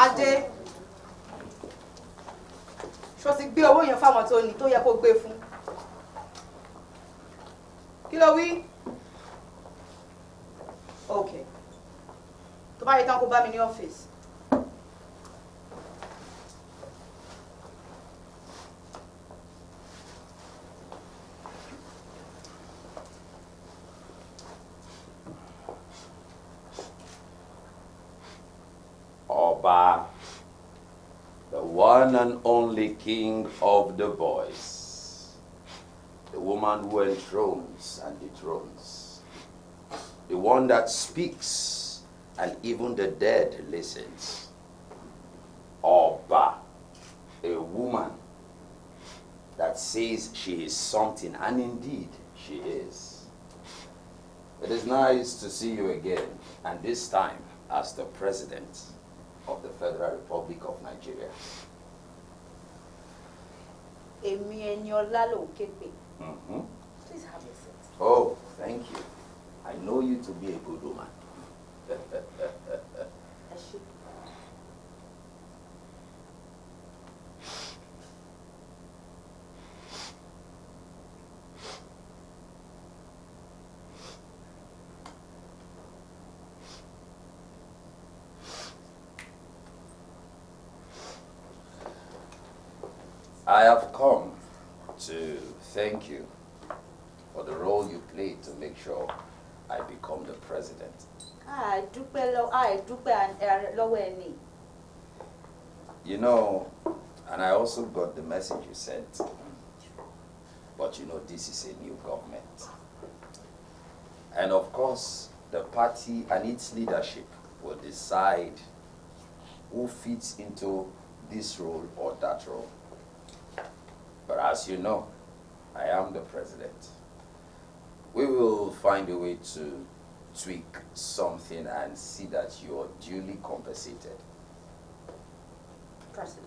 Adé, ṣó ti gbé owó yẹn fáwọn tó ní tó yẹ kó gbé fún? Kí ló wí? Okay. Tó bá yẹ tán kó bá mi ní ọ́fíìsì. Oba, the one and only king of the boys, the woman who enthrones and dethrones, the one that speaks and even the dead listens. Oba, a woman that says she is something, and indeed she is. It is nice to see you again, and this time as the president of the Federal Republic of Nigeria. Èmi Eniola ló ké pè. Please have a seat. Oh, thank you. I know you to be a good woman. I have come to thank you for the role you played to make sure I become the president. You know, and I also got the message you sent. But you know, this is a new government. And of course, the party and its leadership will decide who fits into this role or that role. But as you know, I am the president. We will find a way to tweak something and see that you are duly compensated. President.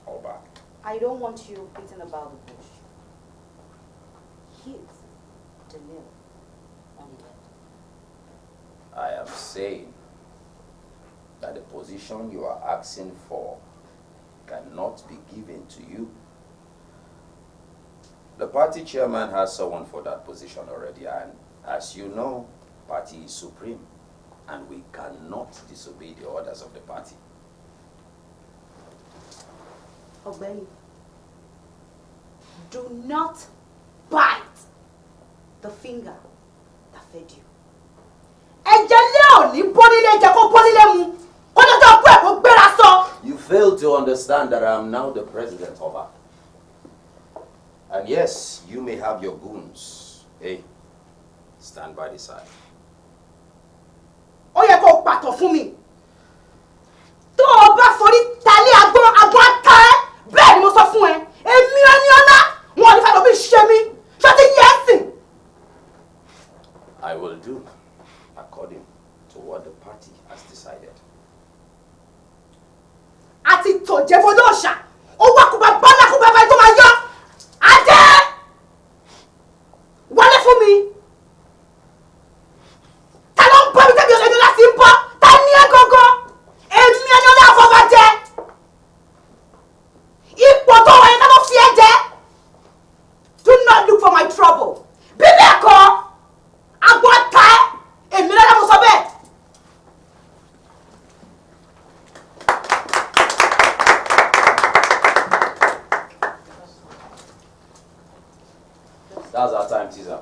Oba. I don't want you beating about the bush. Here's the nail on the head. I am saying that the position you are asking for cannot be given to you. The party chairman has someone for that position already, and as you know, party is supreme, and we cannot disobey the orders of the party. Obey. Do not bite the finger that fed you. You fail to understand that I am now the president, Oba. And yes, you may have your goons. Hey, stand by the side. Ó yẹ kó pàtó fún mi. Tó o bá forí talé agbọ́n ata ẹ́, bẹ́ẹ̀ ni mo sọ fún ẹ. Èmi Eniola, wọn ò ní fẹ́ lọ bí ṣe mí. Ṣé ti yẹ ẹ́ sìn? I will do according to what the party has decided. Àti tòjẹ́ bọ́dọ̀ ọ̀ṣà, ó wá kó bá bọ́lá kó bá bá tó máa yọ. Adé! Wọlé fún mi. Ta ló ń bọ́ mi tẹ́bi Eniola sí ń bọ́? Ta ní ẹ gángan? Èmi Eniola àfọ̀bàjẹ́. Ipò tó wáyé ta ló fi ẹ jẹ? Do not look for my trouble. Bí bẹ́ẹ̀ kọ́, agbọ́n ta ẹ́, èmi lọ́dọ̀ mo sọ bẹ́ẹ̀. That's our time, teaser.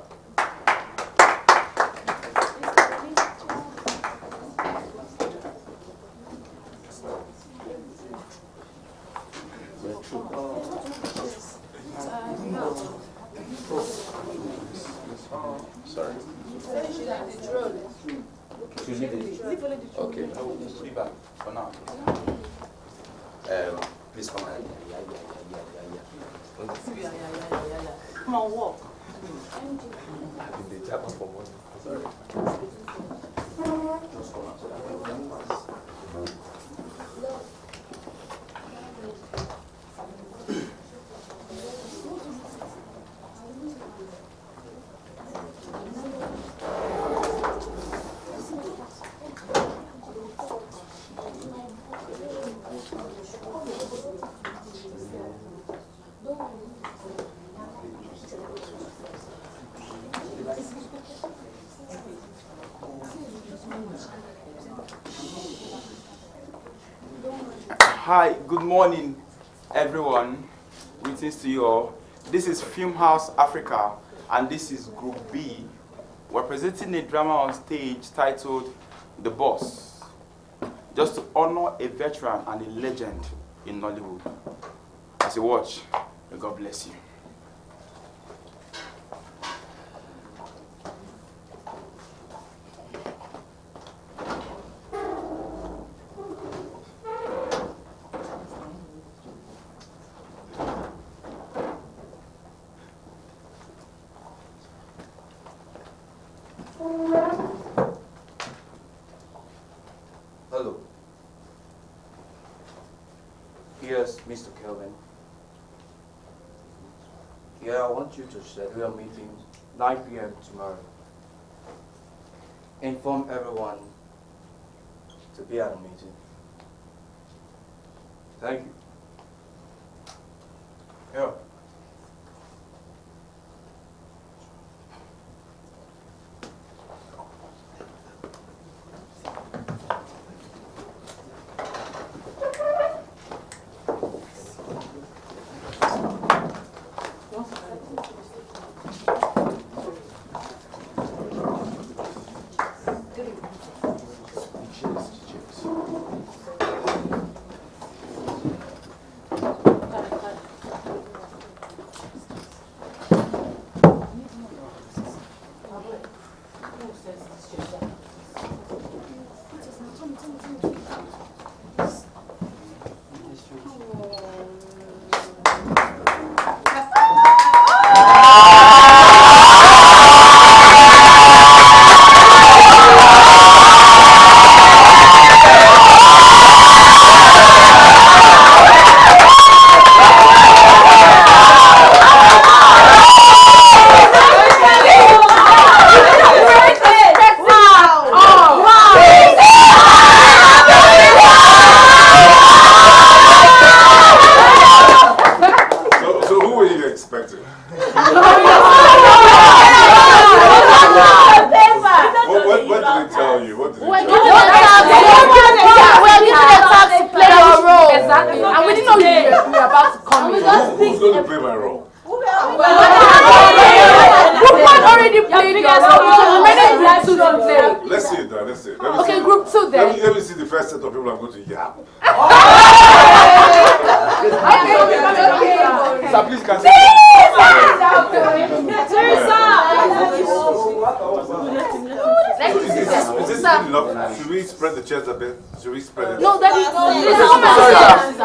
Put it back for now. Please come on. Come on, walk. I've been the Japa for one. Sorry. Just come out so that we can pass. Hi, good morning, everyone. Greetings to you all. This is Film House Africa, and this is Group B. We're presenting a drama on stage titled The Boss, just to honor a veteran and a legend in Nollywood. As you watch, may God bless you. Hello. Yes, Mr. Kelvin. Yeah, I want you to schedule a meeting 9 p.m. tomorrow. Inform everyone to be at the meeting. Thank you. Yeah.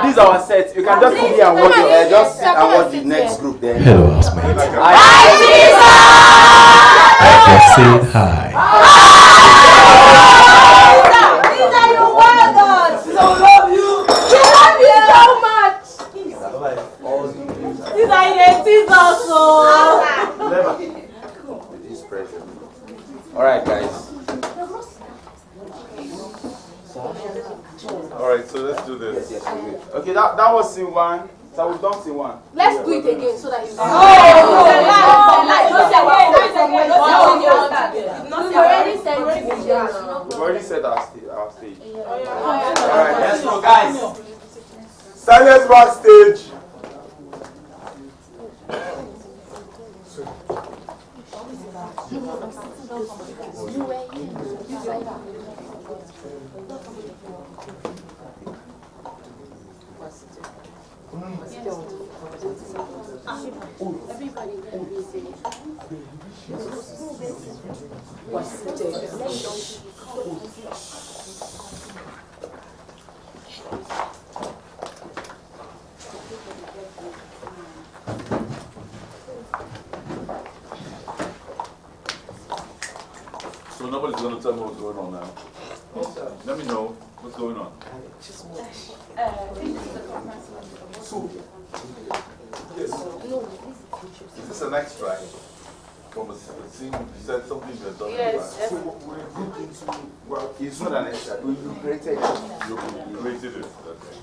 These are our sets. You can just come here and watch it. Just sit and watch the next group then. Hello, housemate. Hi, Just say hi. Lisa, you wild us. So love you. We love you so much. Lisa, you tease us so. All right, guys. Alright, so let's do this. Okay, that was scene one. So we've done scene one. Let's do it again so that you know. We've already set our stage. Alright, let's go, guys. Silence backstage. Somebody's going to tell me what's going on now. Let me know what's going on. So, yes. Is this an extract from a scene? You said something you had done. Yes. So we're looking to, well, it's not an extract. You created it. You created it. Okay.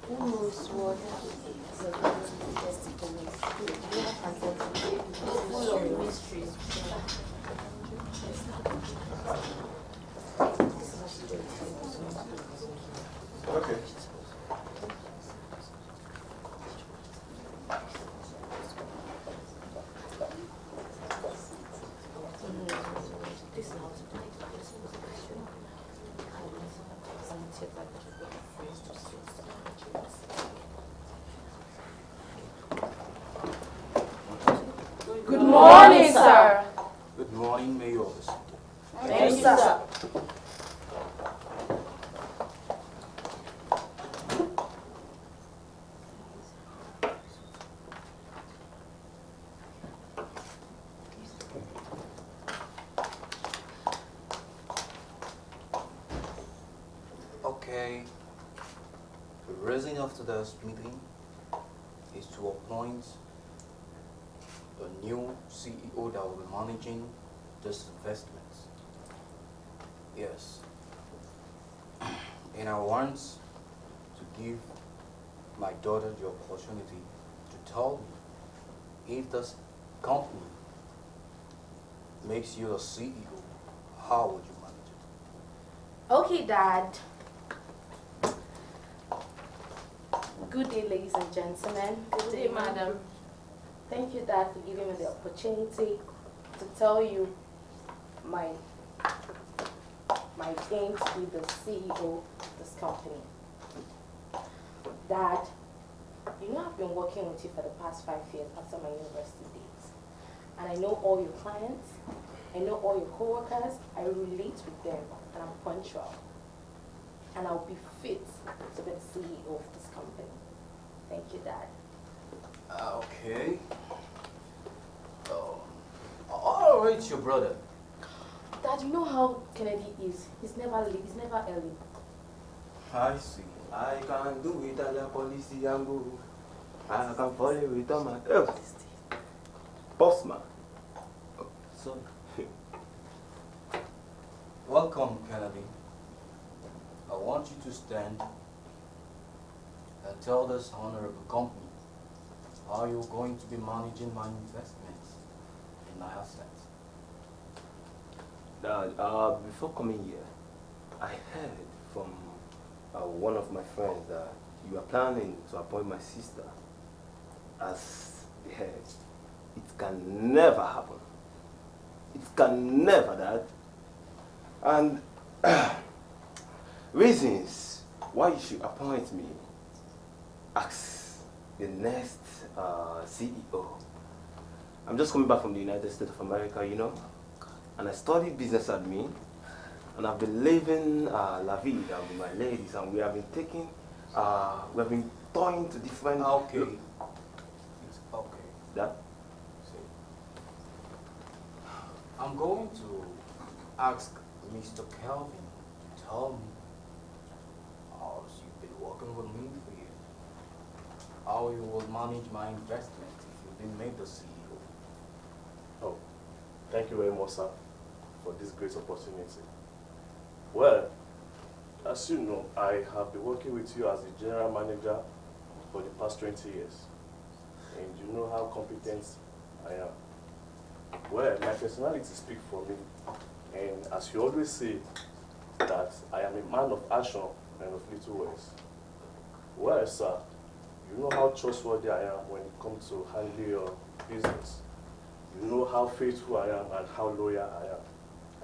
Who knows what full of mysteries. Okay. Good morning, sir. Good morning, Mayors. Thank you, sir. Okay. The reason of today's meeting is to appoint the new CEO that will be managing this investment. Yes. And I want to give my daughter the opportunity to tell me if this company makes you a CEO, how would you manage it? Okay, Dad. Good day, ladies and gentlemen. Good day, madam. Thank you, Dad, for giving me the opportunity to tell you my aim to be the CEO of this company. Dad, you know I've been working with you for the past 5 years after my university days. And I know all your clients, I know all your co-workers, I relate with them, and I'm punctual. And I'll be fit to be the CEO of this company. Thank you, Dad. Okay. I'll rate your brother. Dad, you know how Kennedy is. He's never late, he's never early. I see. I can do it at the policy angle. I can follow it on my Bossman. Oh, sorry. Welcome, Kennedy. I want you to stand and tell this honorable company how you're going to be managing my investments in my assets. Dad, before coming here, I heard from one of my friends that you are planning to appoint my sister as the head. It can never happen. It can never, Dad. And reasons why you should appoint me as the next CEO. I'm just coming back from the United States of America, you know, and I studied business admin, and I've been living La Vida with my ladies, and we have been taking, we have been going to different. Okay. It's okay. That. See, I'm going to ask Mr. Kelvin to tell me how you've been working with me for years, how you will manage my investment if you've been made the CEO. Oh, thank you very much, sir, for this great opportunity. Well, as you know, I have been working with you as the general manager for the past 20 years. And you know how competent I am. Well, my personality speaks for me. And as you always say, that I am a man of action and of little words. Well, sir, you know how trustworthy I am when it comes to handling your business. You know how faithful I am and how loyal I am.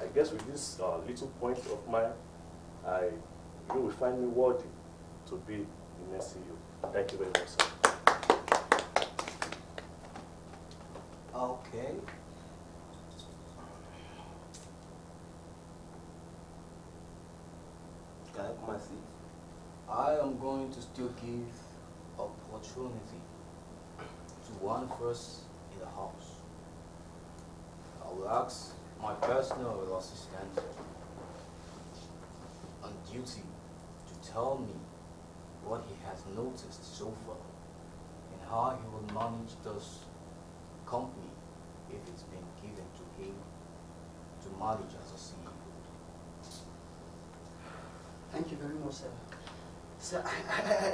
I guess with this little point of mine, you will find me worthy to be the next CEO. Thank you very much, sir. Okay. Can I have my seat? I am going to still give opportunity to one first in the house. I will ask my personal assistant on duty to tell me what he has noticed so far and how he will manage this company if it's been given to him to manage as a CEO. Thank you very much, sir. Sir,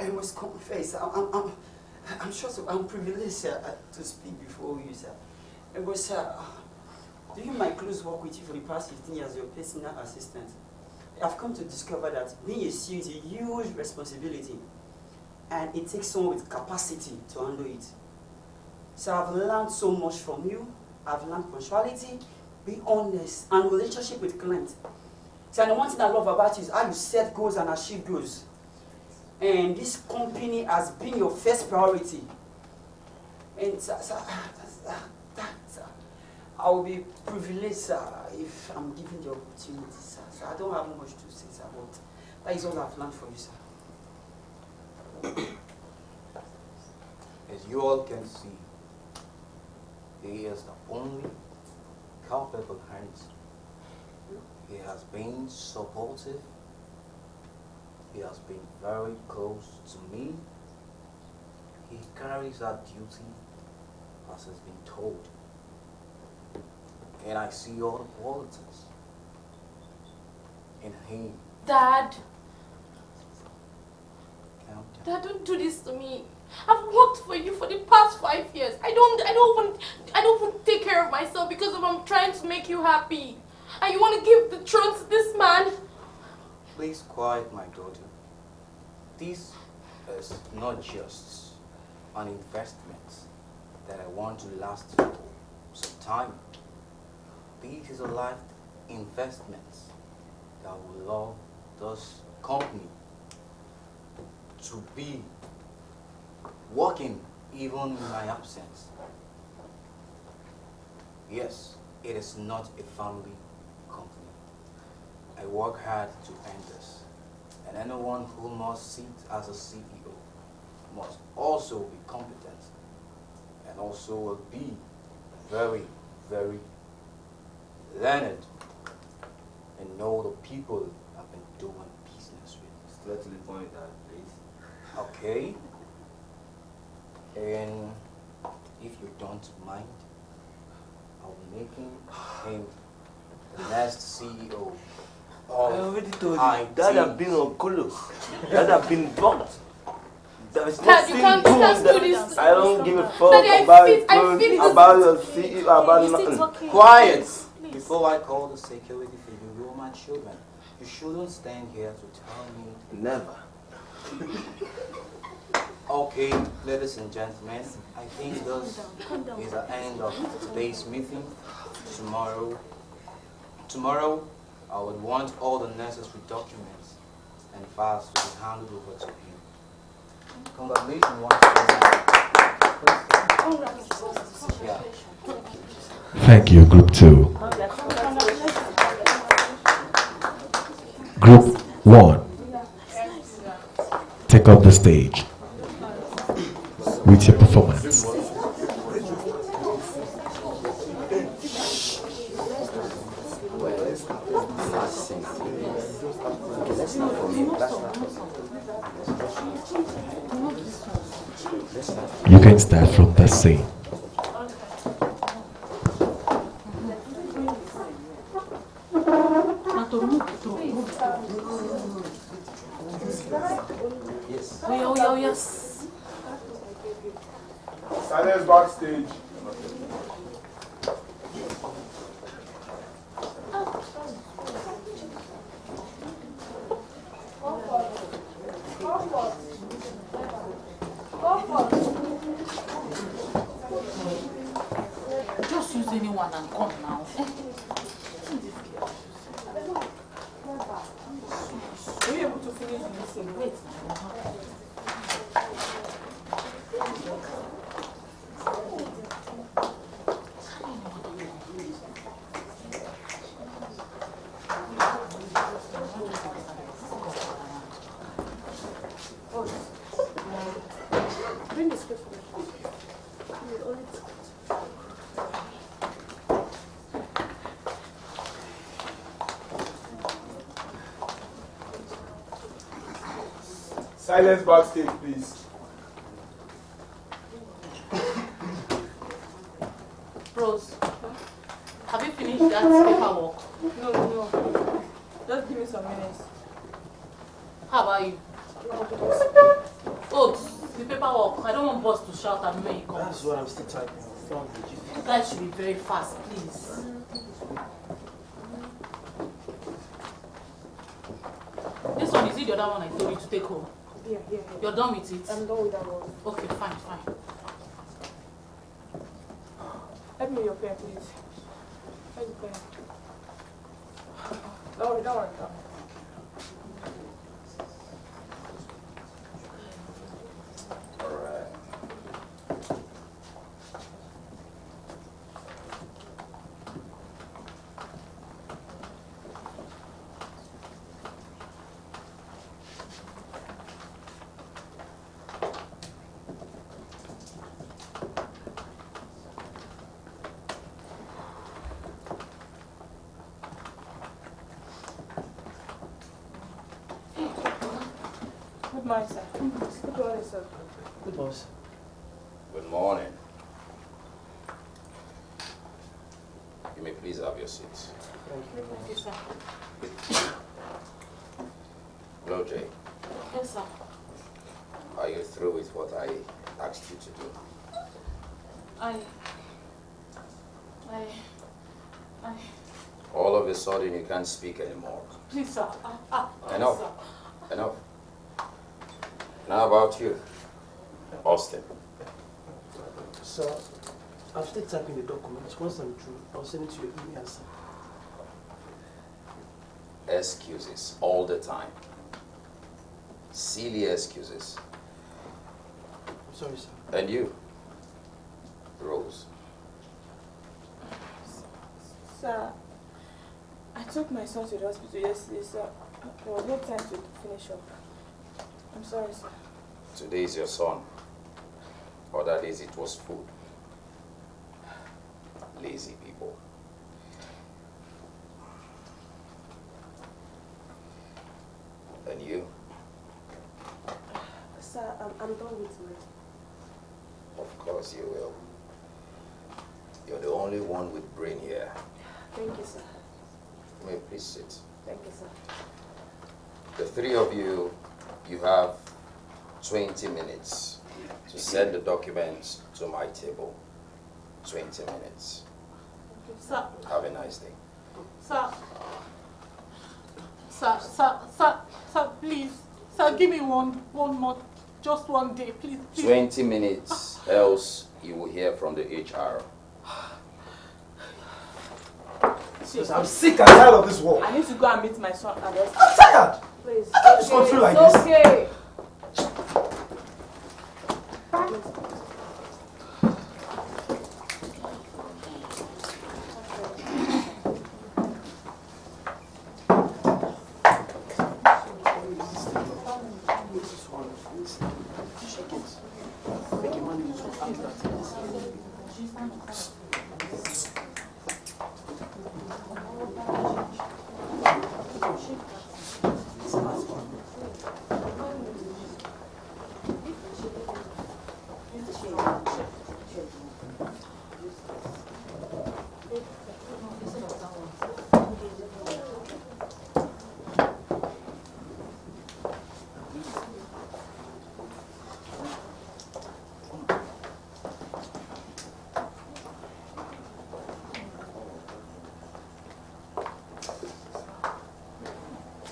I must confess, I'm sure so I'm privileged, sir, to speak before you, sir. But, sir, doing my close work with you for the past 15 years as your personal assistant, I've come to discover that being a CEO is a huge responsibility, and it takes someone with capacity to handle it. So I've learned so much from you. I've learned punctuality, be honest, and relationship with clients. So, and the one thing I love about you is how you set goals and achieve goals. And this company has been your first priority. And sir, I will be privileged, sir, if I'm given the opportunity, sir. So I don't have much to say, sir, but that is all I've learned from you, sir. As you all can see, he is the only culpable hands. He has been supportive. He has been very close to me. He carries that duty as has been told. And I see all the qualities in him. Dad. Dad, don't do this to me. I've worked for you for the past 5 years. I don't even take care of myself because I'm trying to make you happy. And you want to give the throne to this man? Please quiet, my daughter. This is not just an investment that I want to last for some time. This is a life investment that will allow this company to be working even in my absence. Yes, it is not a family company. I work hard to end this. And anyone who must sit as a CEO must also be competent and also will be very, very learned and know the people I've been doing business with. Straight to the point, Dad, please. Okay. And if you don't mind, I'll make him the next CEO. I already told you, Dad have been on colors. Dad have been bumped. There's nothing can't good do this. that I don't give a fuck Daddy, about I your CEO, about nothing. Quiet! Before I call the security for you, my children, you shouldn't stand here to tell me. Never. Okay, ladies and gentlemen, I think this is the end of today's meeting. Tomorrow, I would want all the necessary documents and files to be handed over to you. Congratulations once again. Yeah. Thank you, Group 2. Group 1, take up the stage with your performance. You can start from that scene. Yes. Yes. Silence backstage. Just use anyone and come now. Were you able to finish this thing? Wait. Silence backstage, please. Rose, have you finished that paperwork? No. Just give me some minutes. How about you? Oh, the paperwork. I don't want boss to shout at me when he comes. That's what I'm still typing. You guys should be very fast, please. This one, is it the other one I told you to take home? Yeah. You're done with it? I'm done with that one. Okay, fine. Let me your pen, please. Where's the pen? Don't worry. Alright. Good morning, sir. Good morning, sir. Good boss. Good morning. You may please have your seats. Thank you, sir. Hello, Jay. Yes, sir. Are you through with what I asked you to do? All of a sudden, you can't speak anymore. Please, sir. Enough. Sir. Enough. Now about you, Austin. Sir, I'm still typing the documents. Once I'm through, I'll send it to your email, sir. Excuses all the time. Silly excuses. I'm sorry, sir. And you, Rose. Sir, I took my son to the hospital yesterday, sir. There was no time to finish up. I'm sorry, sir. Today is your son. Other days it was food. Lazy people. And you? Sir, I'm done with my... Of course you will. You're the only one with brain here. Thank you, sir. May you please sit. Thank you, sir. The three of you, you have 20 minutes to send the documents to my table. 20 minutes. Sir. Have a nice day. Sir, please. Sir, give me one more, just one day, please. 20 minutes, else you will hear from the HR. I'm sick and tired of this war. I need to go and meet my son at the hospital. I'm tired! Please. I can't just go through like this. Okay.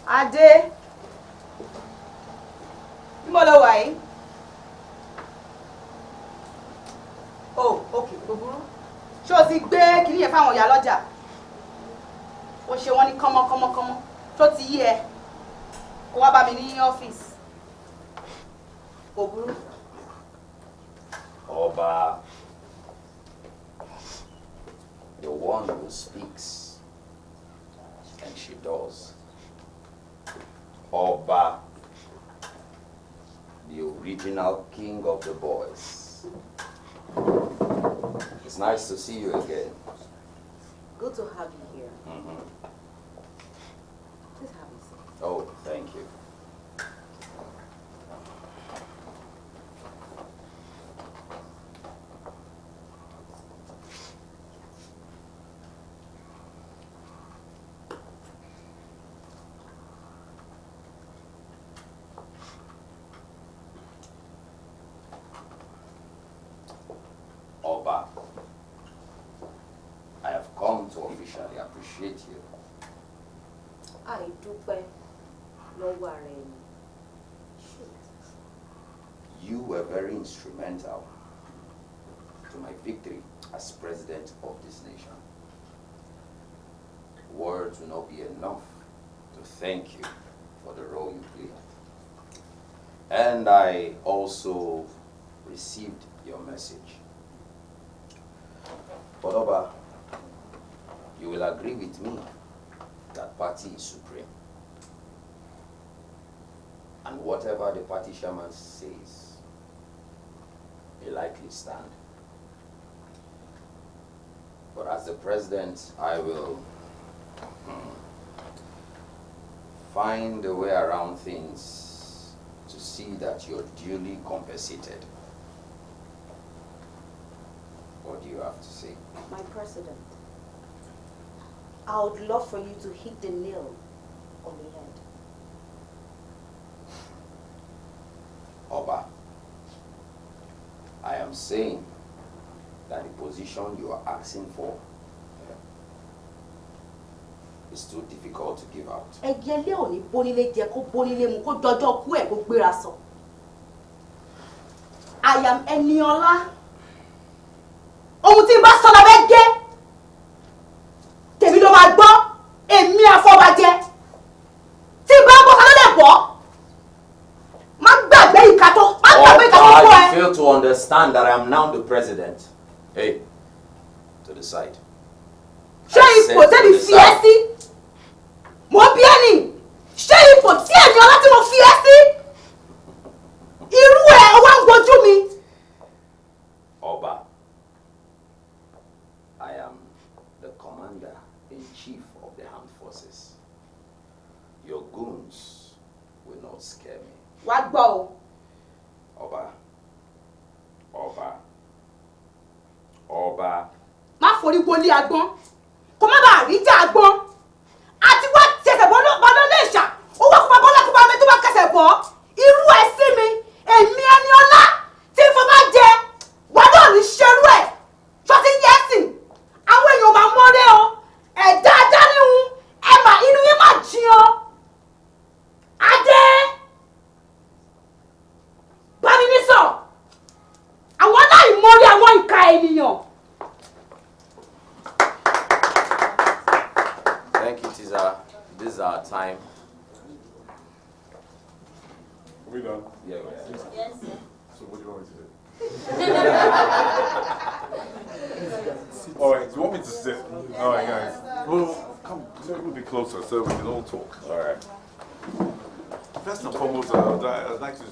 Adé, mo lọ wà yìí. Oh, okay, gbogbo. Ṣé o ti gbé kinní yẹn fáwọn ìyá lọ́jà? O ṣe wọ́n ní kánmọ́kánmọ́kánmọ́. Ṣé o ti yí ẹ? Kó wá bá mi ní ọ́fíìsì. Gbogbo. Oba, the one who speaks, and she does. Oba, the original king of the boys. It's nice to see you again. Good to have you here. Mm-hmm. Please have a seat. Oh, thank you. Oba, I have come to officially appreciate you. I do no worry. You were very instrumental to my victory as president of this nation. Words will not be enough to thank you for the role you played. And I also received your message. But Oba, you will agree with me that party is supreme. And whatever the party chairman says, may likely stand. But as the president, I will find a way around things to see that you're duly compensated. What do you have to say? My president, I would love for you to hit the nail on the head. Oba, I am saying that the position you are asking for is too difficult to give out. I am Eniola. Ohun tí n bá sọ la fẹ́ gé. Tèmi ló máa gbọ́. Èmi àfọbàjẹ́. Tí n bá bọ́ sọ́dọ̀ lè bọ́. Má gbàgbé ìka tó. Má gbàgbé ìka tó fún ẹ. You fail to understand that I am now the president. Hey, to the side. Ṣé ipò tẹ́mi fi ẹ́ sí? Mo bí ẹ́ nì. Ṣé ipò tí Eniola tí mo fi ẹ́ sí? Irú ẹ̀ wá ń wojú mi. Oba, I am the commander-in-chief of the armed forces. Your goons will not scare me. Wá gbọ́ o. Oba. Má forí gbolí agbọ́n. Kó má bàa rí jà agbọ́n. Àti wá tẹsẹ̀ bọ́ lọ́lé ìṣà. Ó wá kó bá bọ́lá kó bá mi tó bá kẹsẹ̀ bọ́. Irú ẹ̀ sí mi. Èmi Eniola tí n fọ́ bá jẹ. Wà náà ní ṣerú ẹ̀. Ṣọ́tí yẹ́sìn. Àwọn èèyàn máa mọ́rẹ́ o. Ẹ̀dá adáníhun. Ẹ̀mà inú yín máa jiyàn. Adé. Bámi ní sọ. Àwọn aláìmọ́rẹ́ àwọn ìka ènìyàn. Thank you, Tiza. This is our time. Are we done? Yeah, we are. Yes, sir. So what do you want me to do? All right, you want me to sit? All right, guys. Well, come a little bit closer so we can all talk. All right. First and foremost, I'd like to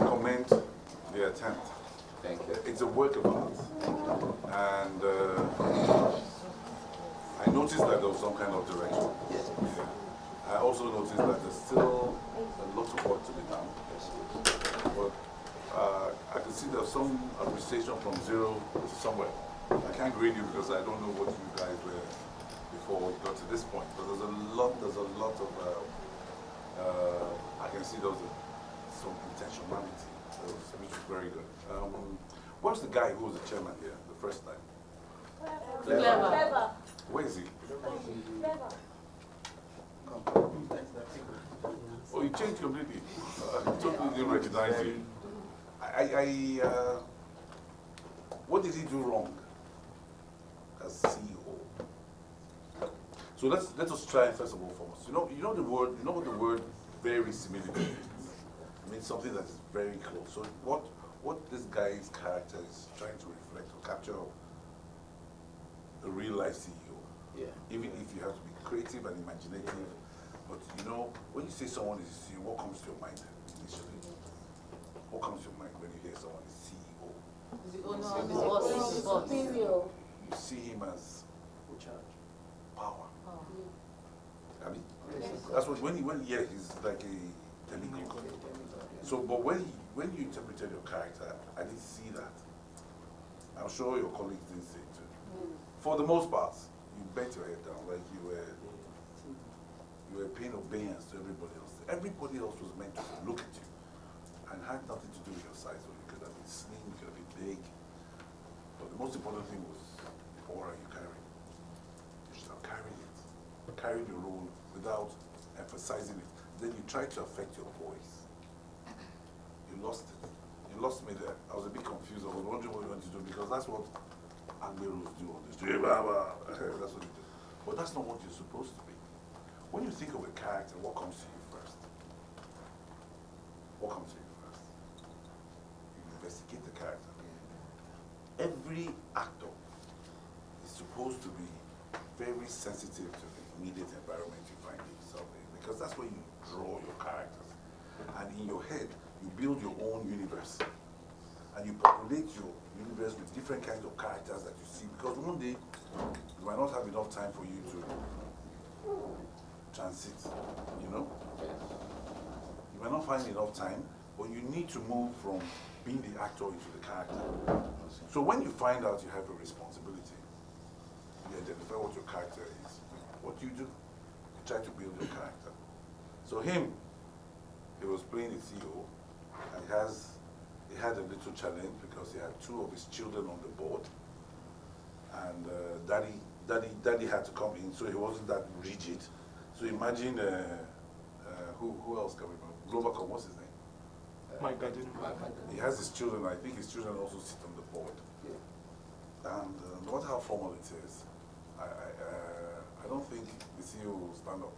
commend the attempt. Thank you. It's a work of art. And I noticed that there was some kind of direction. Yes. Yeah. I also noticed that there's still a lot of work to be done. But I can see there's some appreciation from zero to somewhere. I can't grade you because I don't know what you guys were before we got to this point. But there's a lot of, I can see there's some intentionality, which is very good. Where's the guy who was the chairman here the first time? Clever. Where is he? Oh, you changed completely. I totally didn't recognize you. What did he do wrong as CEO? So let us try first of all foremost. You know what the word very similar means? It means something that is very close. So what this guy's character is trying to reflect or capture a real life CEO. Yeah. Even if you have to be creative and imaginative, but you know, when you say someone is a CEO, what comes to your mind initially? What comes to your mind when you hear someone is CEO? Superior. You see him as power. I mean, that's what when he's like a demigod. So, but when you interpreted your character, I didn't see that. I'm sure your colleagues didn't see it too. For the most part, you bent your head down like you were paying obedience to everybody else. Everybody else was meant to look at you and had nothing to do with your size. So you could have been slim, you could have been big, most important thing was the aura you carry. You should have carried it. Carried your role without emphasizing it. Then you tried to affect your voice. You lost it. You lost me there. I was a bit confused. I was wondering what you want to do because that's what Angberos do on the street. That's what they do. But that's not what you're supposed to be. When you think of a character, what comes to you first? What comes to you first? You investigate the character. Every actor is supposed to be very sensitive to the immediate environment you find yourself in because that's where you draw your characters. And in your head, you build your own universe. And you populate your universe with different kinds of characters that you see because one day you might not have enough time for you to transit, you know? You might not find enough time, but you need to move from being the actor into the character. So when you find out you have a responsibility, you identify what your character is. What do? You try to build your character. So he was playing the CEO, and he had a little challenge because he had 2 of his children on the board, and daddy had to come in, so he wasn't that rigid. So imagine who else can we remember? Globacom, what's his name? Mike Gardner. He has his children. I think his children also sit on the board. And no matter how formal it is, I don't think the CEO will stand up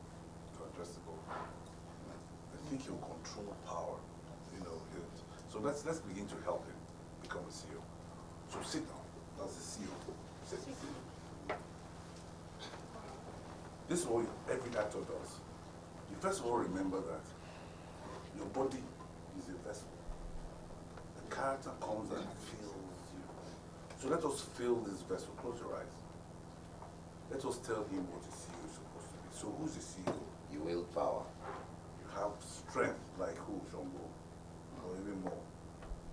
to address the board. I think he'll control power. You know. So let's begin to help him become a CEO. So sit down. That's the CEO. Sit. This is what every actor does. You first of all remember that your body is a vessel. The character comes and fills you. So let us fill this vessel. Close your eyes. Let us tell him what a CEO is supposed to be. So who's the CEO? You wield power. You have strength like who, Shongo? Or even more.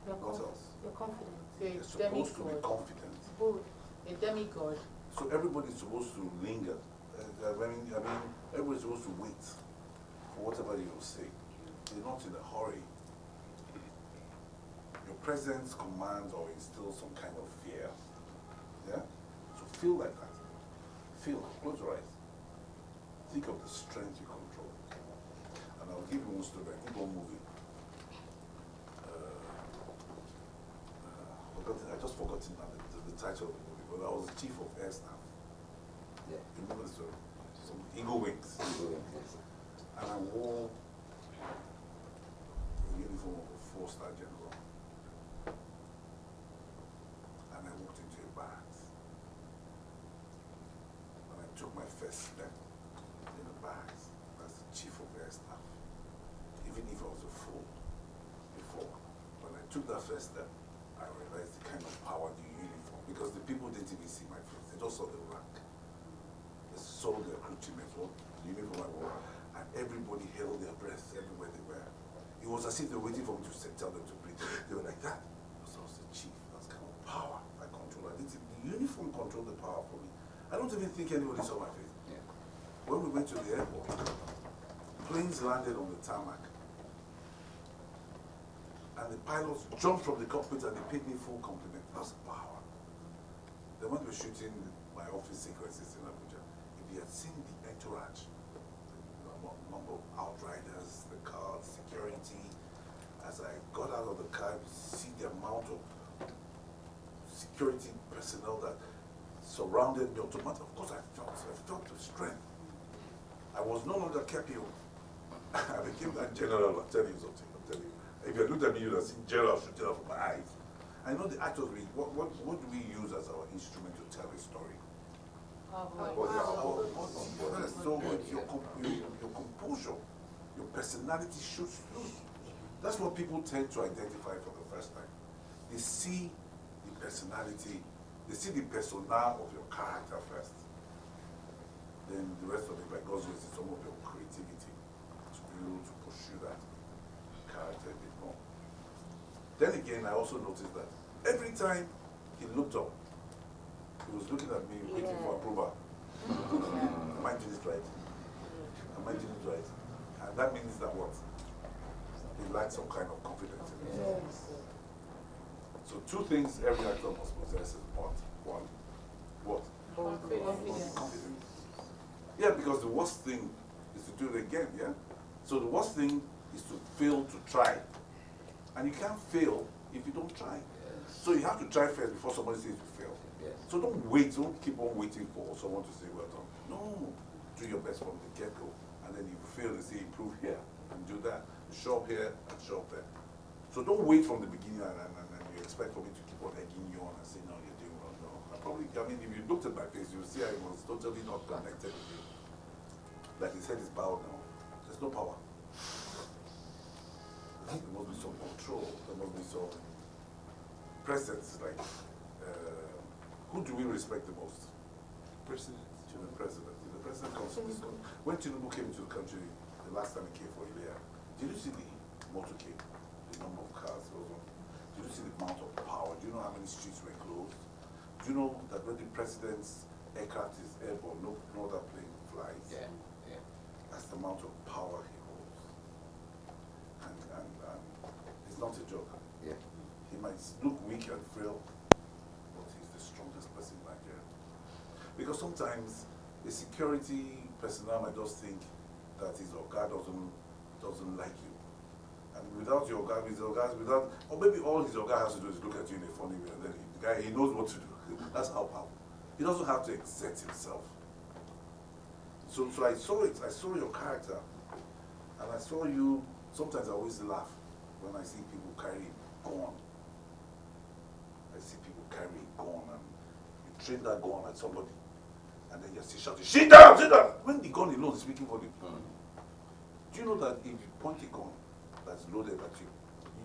What else? You're confident. You're supposed to be confident. Good. A demigod. So everybody's supposed to linger. I mean, everybody's supposed to wait for whatever you'll say. You're not in a hurry. Your presence commands or instills some kind of fear. Yeah? So feel like that. Feel. Close your eyes. Think of the strength you control. And I'll give you one story. I keep on moving. I just forgotten the title of the movie, but I was the chief of air staff. Yeah. You remember the story? Some Eagle Wings. Eagle Wings, yes. And I wore the uniform of a 4-star general. And I walked into a barracks. And I took my first step in the barracks as the chief of air staff. Even if I was a fool before, when I took that first step, I realized the kind of power the uniform, because the people didn't even see my face, they just saw the rank. They saw the accoutrements, what the uniform I wore, and everybody held their breath everywhere they were. It was as if they were waiting for me to tell them to breathe. They were like that. Because I was the chief, that's kind of power I control. The uniform controlled the power for me. I don't even think anybody saw my face. Yeah. When we went to the airport, planes landed on the tarmac. And the pilots jumped from the cockpit and they paid me full compliment. That's power. Then when we were shooting my office sequences in Abuja, if you had seen the entourage, the number of outriders, the cars, security, as I got out of the car, you see the amount of security personnel that surrounded me automatically. Of course, I felt the strength. I was no longer Kepio. I became that general. I'll tell you something. I'll tell you. If you looked at me, you'd have seen general shooting out of my eyes. I know the actors, what do we use as our instrument to tell a story? Our body. So your composure, your personality shoots through. That's what people tend to identify for the first time. They see the personality, they see the persona of your character first. Then the rest of it, by God's grace, is some of your creativity to be able to pursue that character a bit more. Then again, I also noticed that every time he looked up, he was looking at me, waiting for approval. Am I doing it right? Am I doing it right? And that means that what? He lacked some kind of confidence in himself. So 2 things every actor must possess is what? One. What? Confidence. Confidence. Yeah, because the worst thing is to do it again, yeah? So the worst thing is to fail to try. And you can't fail if you don't try. So you have to try first before somebody says you failed. Yes. So don't wait, don't keep on waiting for someone to say well done. No, do your best from the get-go. And then you fail and say improve here and do that. Show up here and show up there. So don't wait from the beginning and you expect for me to keep on egging you on and say, no, you're doing wrong. No, I mean, if you looked at my face, you'll see I was totally not connected with you. Like his head is bowed now. There's no power. There must be some control. There must be some presence. Like, who do we respect the most? President. The president. The president comes to this country. When Tinubu came to the country, the last time he came for Ilea, did you see the motorcade, the number of cars? Did you see the amount of power? Do you know how many streets were closed? Do you know that when the president's aircraft is airborne, no other plane flies? Yeah, yeah. That's the amount of power he holds. And it's not a joke. Yeah. He might look weak and frail, but he's the strongest person in Nigeria. Because sometimes the security personnel might just think that his Oga doesn't like you. And without your Oga, or maybe all his Oga has to do is look at you in a funny way, and then the guy, he knows what to do. That's how powerful. He doesn't have to exert himself. So I saw it, I saw your character, and I saw you. Sometimes I always laugh when I see people carry gun. I see people carry gun, and you train that gun at somebody, and then you see shouting, "Sit down, sit down!" When the gun alone is speaking for you. Do you know that if you point a gun that's loaded at you,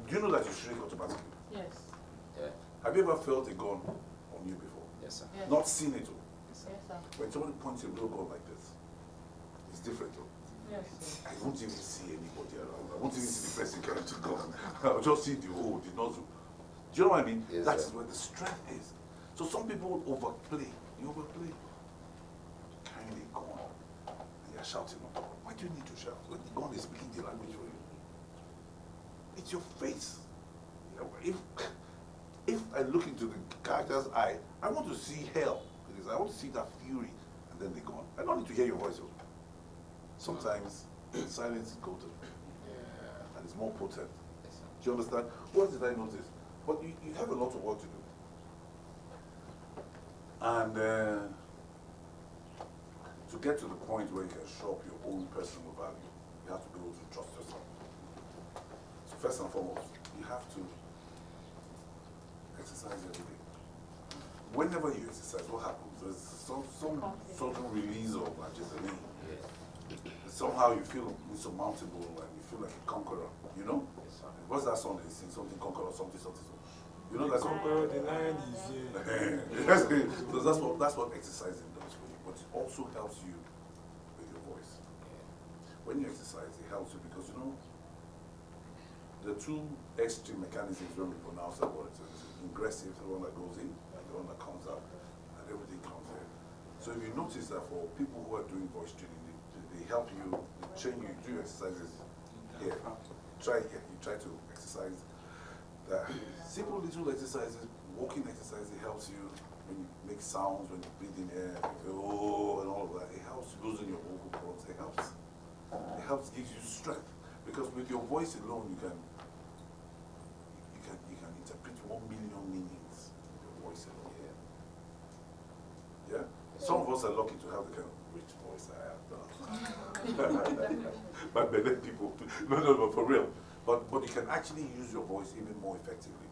do you know that you shrink automatically? Yes. Yeah. Have you ever felt a gun on you before? Yes, sir. Yes. Not seen it. Yes, sir. When somebody points a real gun like this, it's different. Yes. I won't even see anybody around. I won't even see the person carrying the gun. I'll just see the hole, the nozzle. Do you know what I mean? Yes, That's sir. where the strength is. So some people overplay. You overplay. Carrying a gun and you're shouting. Why do you need to shout? When the gun is speaking the language for you. It's your face. If I look into the character's eye, I want to see hell. Because I want to see that fury and then the gun. I don't need to hear your voice. Sometimes silence is golden. And it's more potent. Do you understand? What did I notice? But you have a lot of work to do. And to get to the point where you can show up your own personal value, you have to be able to trust yourself. So first and foremost, you have to exercise every day. Whenever you exercise, what happens? There's some certain release of adrenaline. Somehow you feel insurmountable and you feel like a conqueror, you know? What's that song they sing? Something conqueror, something. You know that song? Conqueror, the lion is here. So that's what exercising does for you. But it also helps you with your voice. When you exercise, it helps you because, you know, the two extreme mechanisms when we pronounce that word, is ingressive, the one that goes in, and the one that comes out, and everything comes in. So if you notice that for people who are doing voice training, they help you, they train you, do exercises here. You try to exercise that. Simple little exercises, walking exercise, it helps you when you make sounds, when you breathe in air, you go, oh, and all of that. It helps loosen your vocal cords. It helps, gives you strength. Because with your voice alone, you can interpret 1 million meanings with your voice alone. Yeah? Some of us are lucky to have the kind of rich voice I have. But many people, no, for real. But you can actually use your voice even more effectively.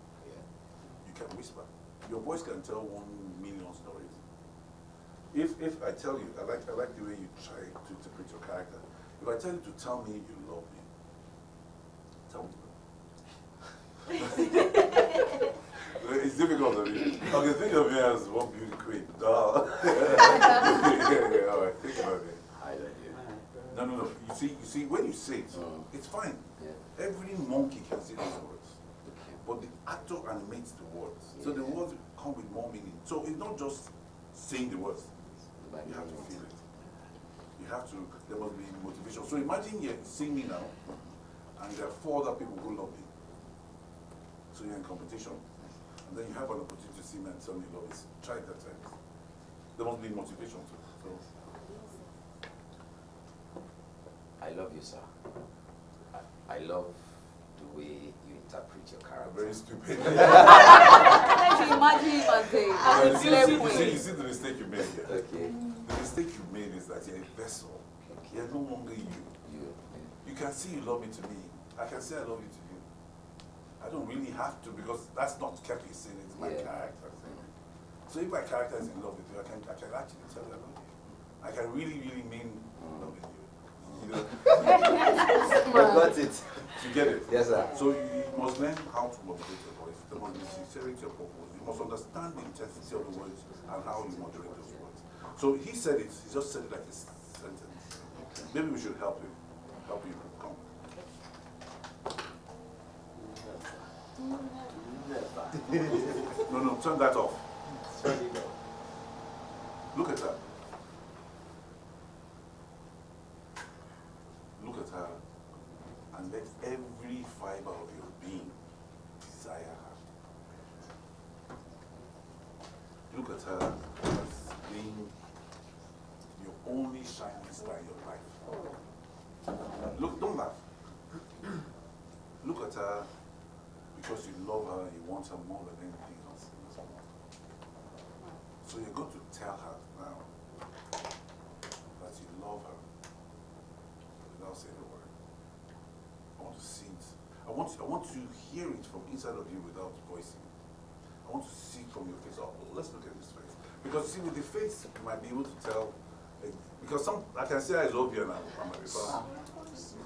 You can whisper. Your voice can tell 1 million stories. If I tell you, I like the way you try to interpret your character. If I tell you to tell me you love me, tell me. It's difficult, I mean. Okay, think of me as one beauty queen. Duh. All right, think about it. No. You see, when you say it, it's fine. Every monkey can say those words. But the actor animates the words. So the words come with more meaning. So it's not just saying the words. You have to feel it. There must be motivation. So imagine you're singing now, and there are 4 other people who love you. So you're in competition. and then you have an opportunity to see men tell me love is try it at times. There must be motivation too. So I love you, sir. I love the way you interpret your character. Very stupid. Can't you imagine him as a slave you queen? see the mistake you made here. Okay. The mistake you made is that you're a vessel. Okay. You're no longer you. You can see you love me to me. I can say I love you to you. I don't really have to because that's not Kepi saying, it's my character saying it. So if my character is in love with you, I can actually tell you I love you. I can really, really mean loving you. You know? I got it. You get it? Yes, sir. So you must learn how to modulate your voice. There must be sincerity of purpose. You must understand the intensity of the words and how you modulate those words. So he said it, he just said it like a sentence. Maybe we should help him. Help you. Come. No, turn that off. Look at her. Look at her and let every fiber of your being desire her. Look at her as being your only shining star in your life. Look, don't laugh. Look at her because you love her, you want her more than anything else in this world. So you're going to tell her now that you love her without saying a word. I want to see it. I want to hear it from inside of you without voicing it. I want to see it from your face. Oh, let's look at this face. Because see, with the face, you might be able to tell. Because I can say I love you and I'm a response.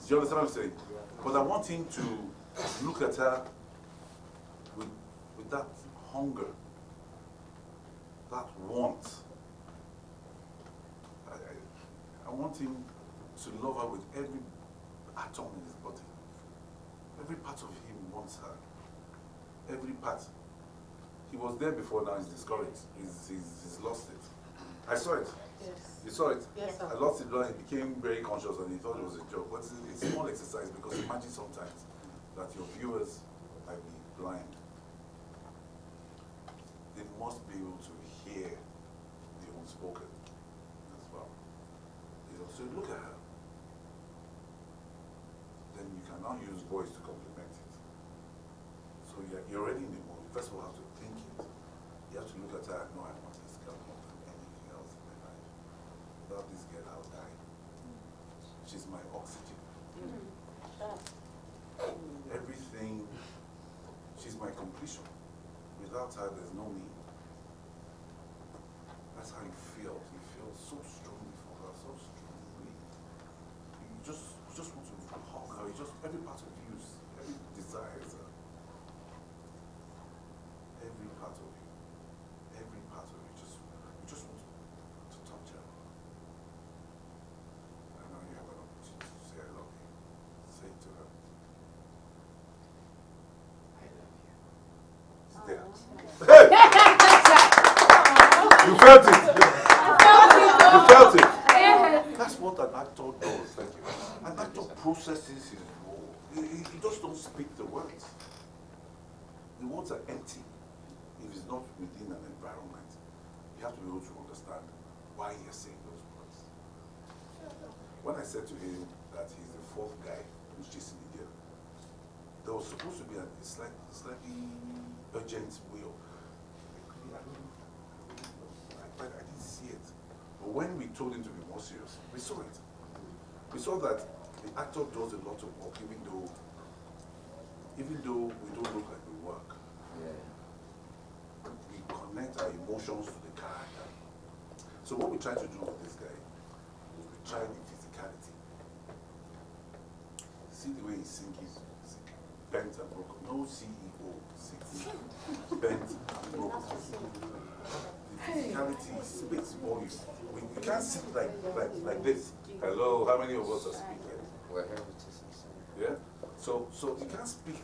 Do you understand what I'm saying? But I want him to look at her with that hunger, that want. I want him to love her with every atom in his body. Every part of him wants her. Every part. He was there before, now he's discouraged. He's lost it. I saw it. Yes. You saw it? Yes, sir. I lost it, he became very conscious and he thought it was a joke. But it's a small exercise because imagine sometimes that your viewers might be blind. They must be able to hear the unspoken as well. You know, so look at her. Then you can now use voice to complement it. So you're already in the mood. First of all, you have to think it. You have to look at her and know I want this girl more than anything else in my life. Without this girl, I'll die. She's my oxygen. Everything, she's my completion. Without her, there's no me. That's how you feel. You feel so strongly for her, so strongly. You just want to hug her. You just, every part of you, every desires her. Every part of you. Every part of you. You just want to touch her. And now you have an opportunity to say I love you. Say it to her. I love you. It's there. You felt it. You felt it. That's what an actor does. Thank you. An actor processes his role. He just don't speak the words. The words are empty. If it's not within an environment, you have to be able to understand why you're saying those words. When I said to him that he's the fourth guy who's chasing India, there was supposed to be a slightly urgent way of, I didn't see it. But when we told him to be more serious, we saw it. We saw that the actor does a lot of work, even though we don't look like we work. Yeah. We connect our emotions to the character. So what we try to do with this guy is we try the physicality. See the way he sings, bent and broken. No CEO sings bent and broken. The physicality speaks volumes. We can't sit like this. Hello, how many of us are speaking? We're here with this. Yeah? So you can't speak.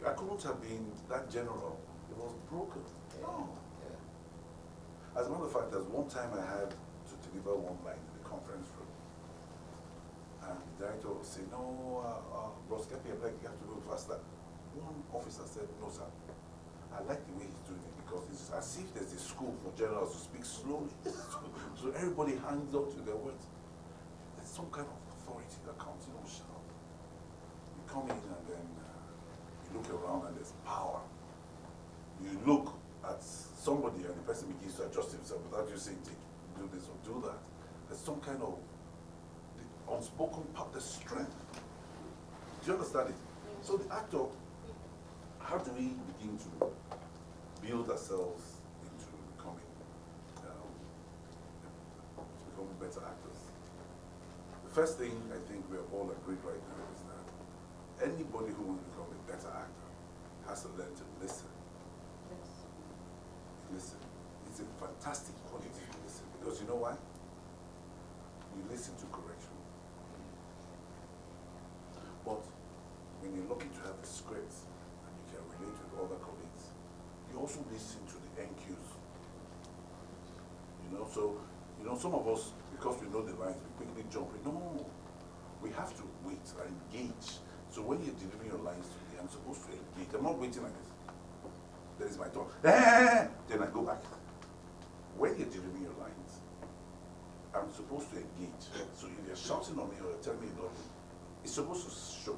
I couldn't have been that general. It was broken. No. Yeah. As a matter of fact, there's one time I had to deliver one line in the conference room. And the director was saying, no, Bros Kepi, you have to go faster. One officer said, no, sir. I like the way he's doing it because it's as if there's a school for generals to speak slowly. So everybody hands up to their words. There's some kind of authority that comes, you know, shout. You come in and then you look around and there's power. You look at somebody and the person begins to adjust himself without you saying, do this or do that. There's some kind of unspoken part, the strength. Do you understand it? So the actor, how do we begin to build ourselves into becoming better actors? The first thing I think we are all agreed right now is that anybody who wants to become a better actor has to learn to listen. Listen. It's a fantastic quality to listen because you know why? You listen to correction. But when you're looking to have a script and you can relate with other colleagues, you also listen to the NQs. You know, so, you know, some of us, because we know the lines, we quickly jump in. No, we have to wait and engage. So when you're delivering your lines to me, I'm supposed to engage. I'm not waiting like this. That is my talk. Then I go back. When you're delivering your lines, I'm supposed to engage. So if you're shouting on me or telling me nothing, it's supposed to show.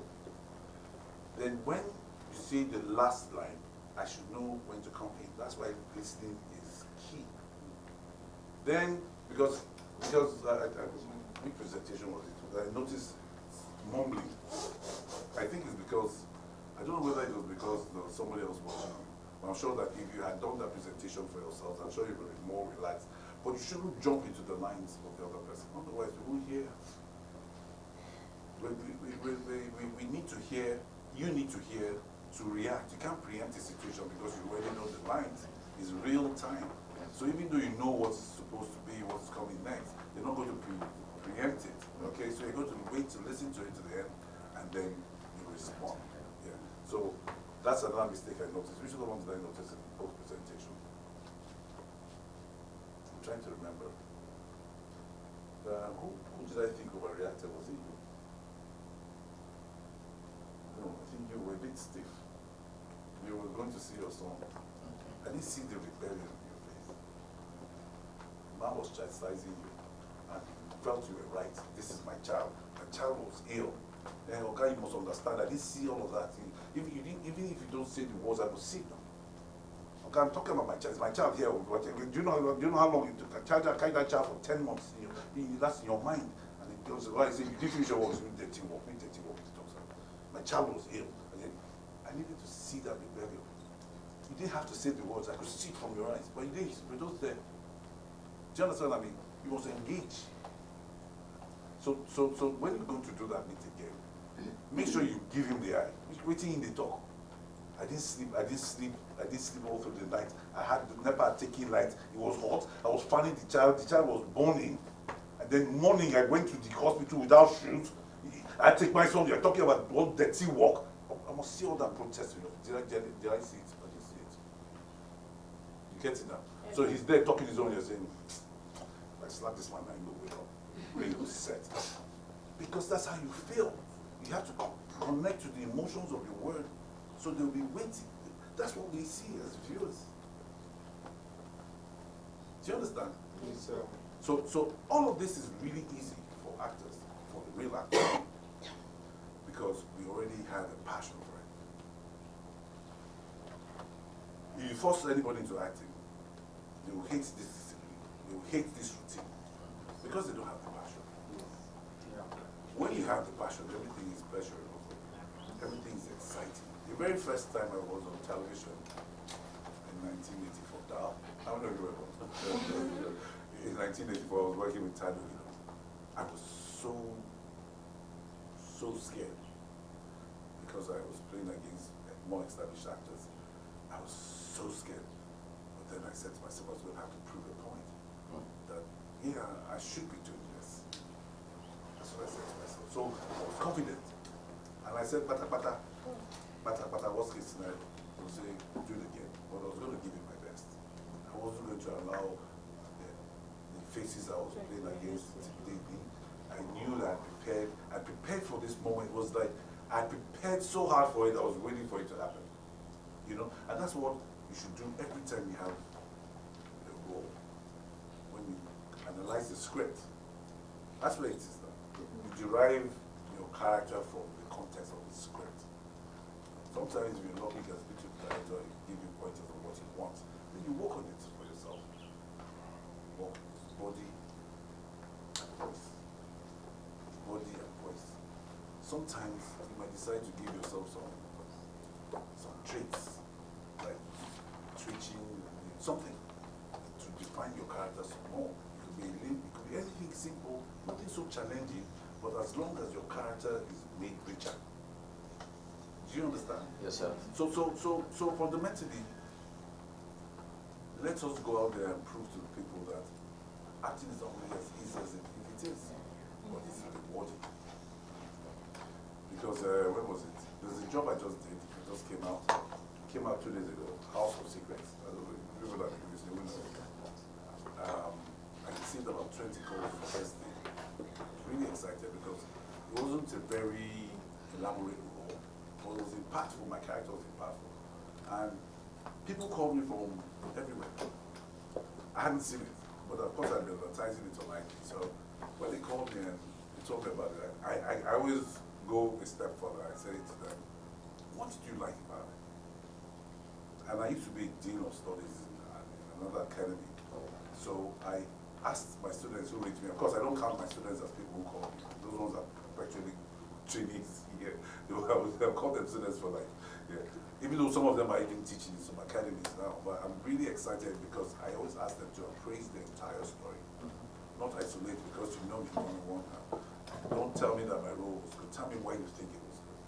Then when you say the last line, I should know when to come in. That's why listening is key. Then, because which presentation was it? I noticed mumbling. I think it's because, I don't know whether it was because somebody else watching. I'm sure that if you had done that presentation for yourselves, I'm sure you would be more relaxed. But you shouldn't jump into the lines of the other person. Otherwise, we will hear. We need to hear, you need to hear to react. You can't preempt the situation because you already know the lines. It's real time. So even though you know what's supposed to be, what's coming next, you're not going to preempt it. Okay, so you're going to wait to listen to it to the end and then you respond. Yeah. So that's another mistake I noticed. Which are the ones that I noticed in post-presentation? I'm trying to remember. Who did I think overreacted? Was it you? No, I think you were a bit stiff. You were going to see your son. I didn't see the rebellion in your face. Man was chastising you and felt you were right. This is my child. My child was ill. And okay, you must understand. I didn't see all of that. Even if you don't say the words, I will see them. Okay, I'm talking about my child. It's my child here. Do you know how long it took? I carried that child for 10 months. That's in your mind. And it goes, I say, you didn't finish your work, you did dirty work. My child was ill. I needed to see that rebellion. You didn't have to say the words. I could see it from your eyes. But you didn't. It was there. Do you understand what I mean? You must engage. So when you're going to do that meeting again, make sure you give him the eye. Waiting in the talk. I didn't sleep all through the night. I had never taken light. It was hot. I was fanning the child. The child was burning. And then morning I went to the hospital without shoes. I take my son. You're talking about all dirty work. I must see all that protest. Did I see it? I didn't see it. You get it now? Yeah. So he's there talking his own. You're saying, I slap this man. I know wake up. Really set. Because that's how you feel. You have to connect to the emotions of your word. So they'll be waiting. That's what we see as viewers. Do you understand? Yes, sir. So all of this is really easy for actors, for the real actors, because we already have a passion for it. If you force anybody into acting, they will hate this discipline, they will hate this routine, because they don't have the passion. When you have the passion, everything is pleasurable. Everything is exciting. The very first time I was on television in 1984, I don't know if you remember. In 1984, I was working with Tado. I was so scared because I was playing against more established actors. I was so scared. But then I said to myself, I was going to have to prove a point that, yeah, I should be doing this. That's what I said to myself. So I was confident. And I said, bata, worst case scenario. I would say, do it again. But I was going to give it my best. I wasn't going to allow the faces I was playing against to intimidate me. I knew that I prepared for this moment. It was like, I prepared so hard for it, I was waiting for it to happen. You know? And that's what you should do every time you have a role. When you analyze the script, that's where it is now. You derive your character from the context of the script. Sometimes you're lucky as a director, give you pointers on what you want. Then you work on it for yourself. Work body and voice. Body and voice. Sometimes you might decide to give yourself some traits, like twitching, something to define your character some more. It could be anything simple, nothing so challenging, but as long as your character is made richer. Do you understand? Yes, sir. So fundamentally, let us go out there and prove to the people that acting is only as easy as it is, but it's rewarding. Because when was it? There's a job I just did. It just came out 2 days ago. House of Secrets. I don't know, people that previously will know. I received about 20 calls for first day. Really excited because it wasn't a very elaborate role, but it was impactful. My character was impactful, and people called me from everywhere. I hadn't seen it, but of course I'd been advertising it online. So when they called me and they told me about it, I always go a step further. I say to them, "What did you like about it?" And I used to be dean of studies in another academy, so I asked my students who rate me. Of course, I don't count my students as people who call me. Those ones are actually trainees. Yeah, they'll call them students for like, yeah. Even though some of them are even teaching in some academies now, but I'm really excited because I always ask them to appraise the entire story, not isolate because you know me one-on-one now. Don't tell me that my role was good. Tell me why you think it was good.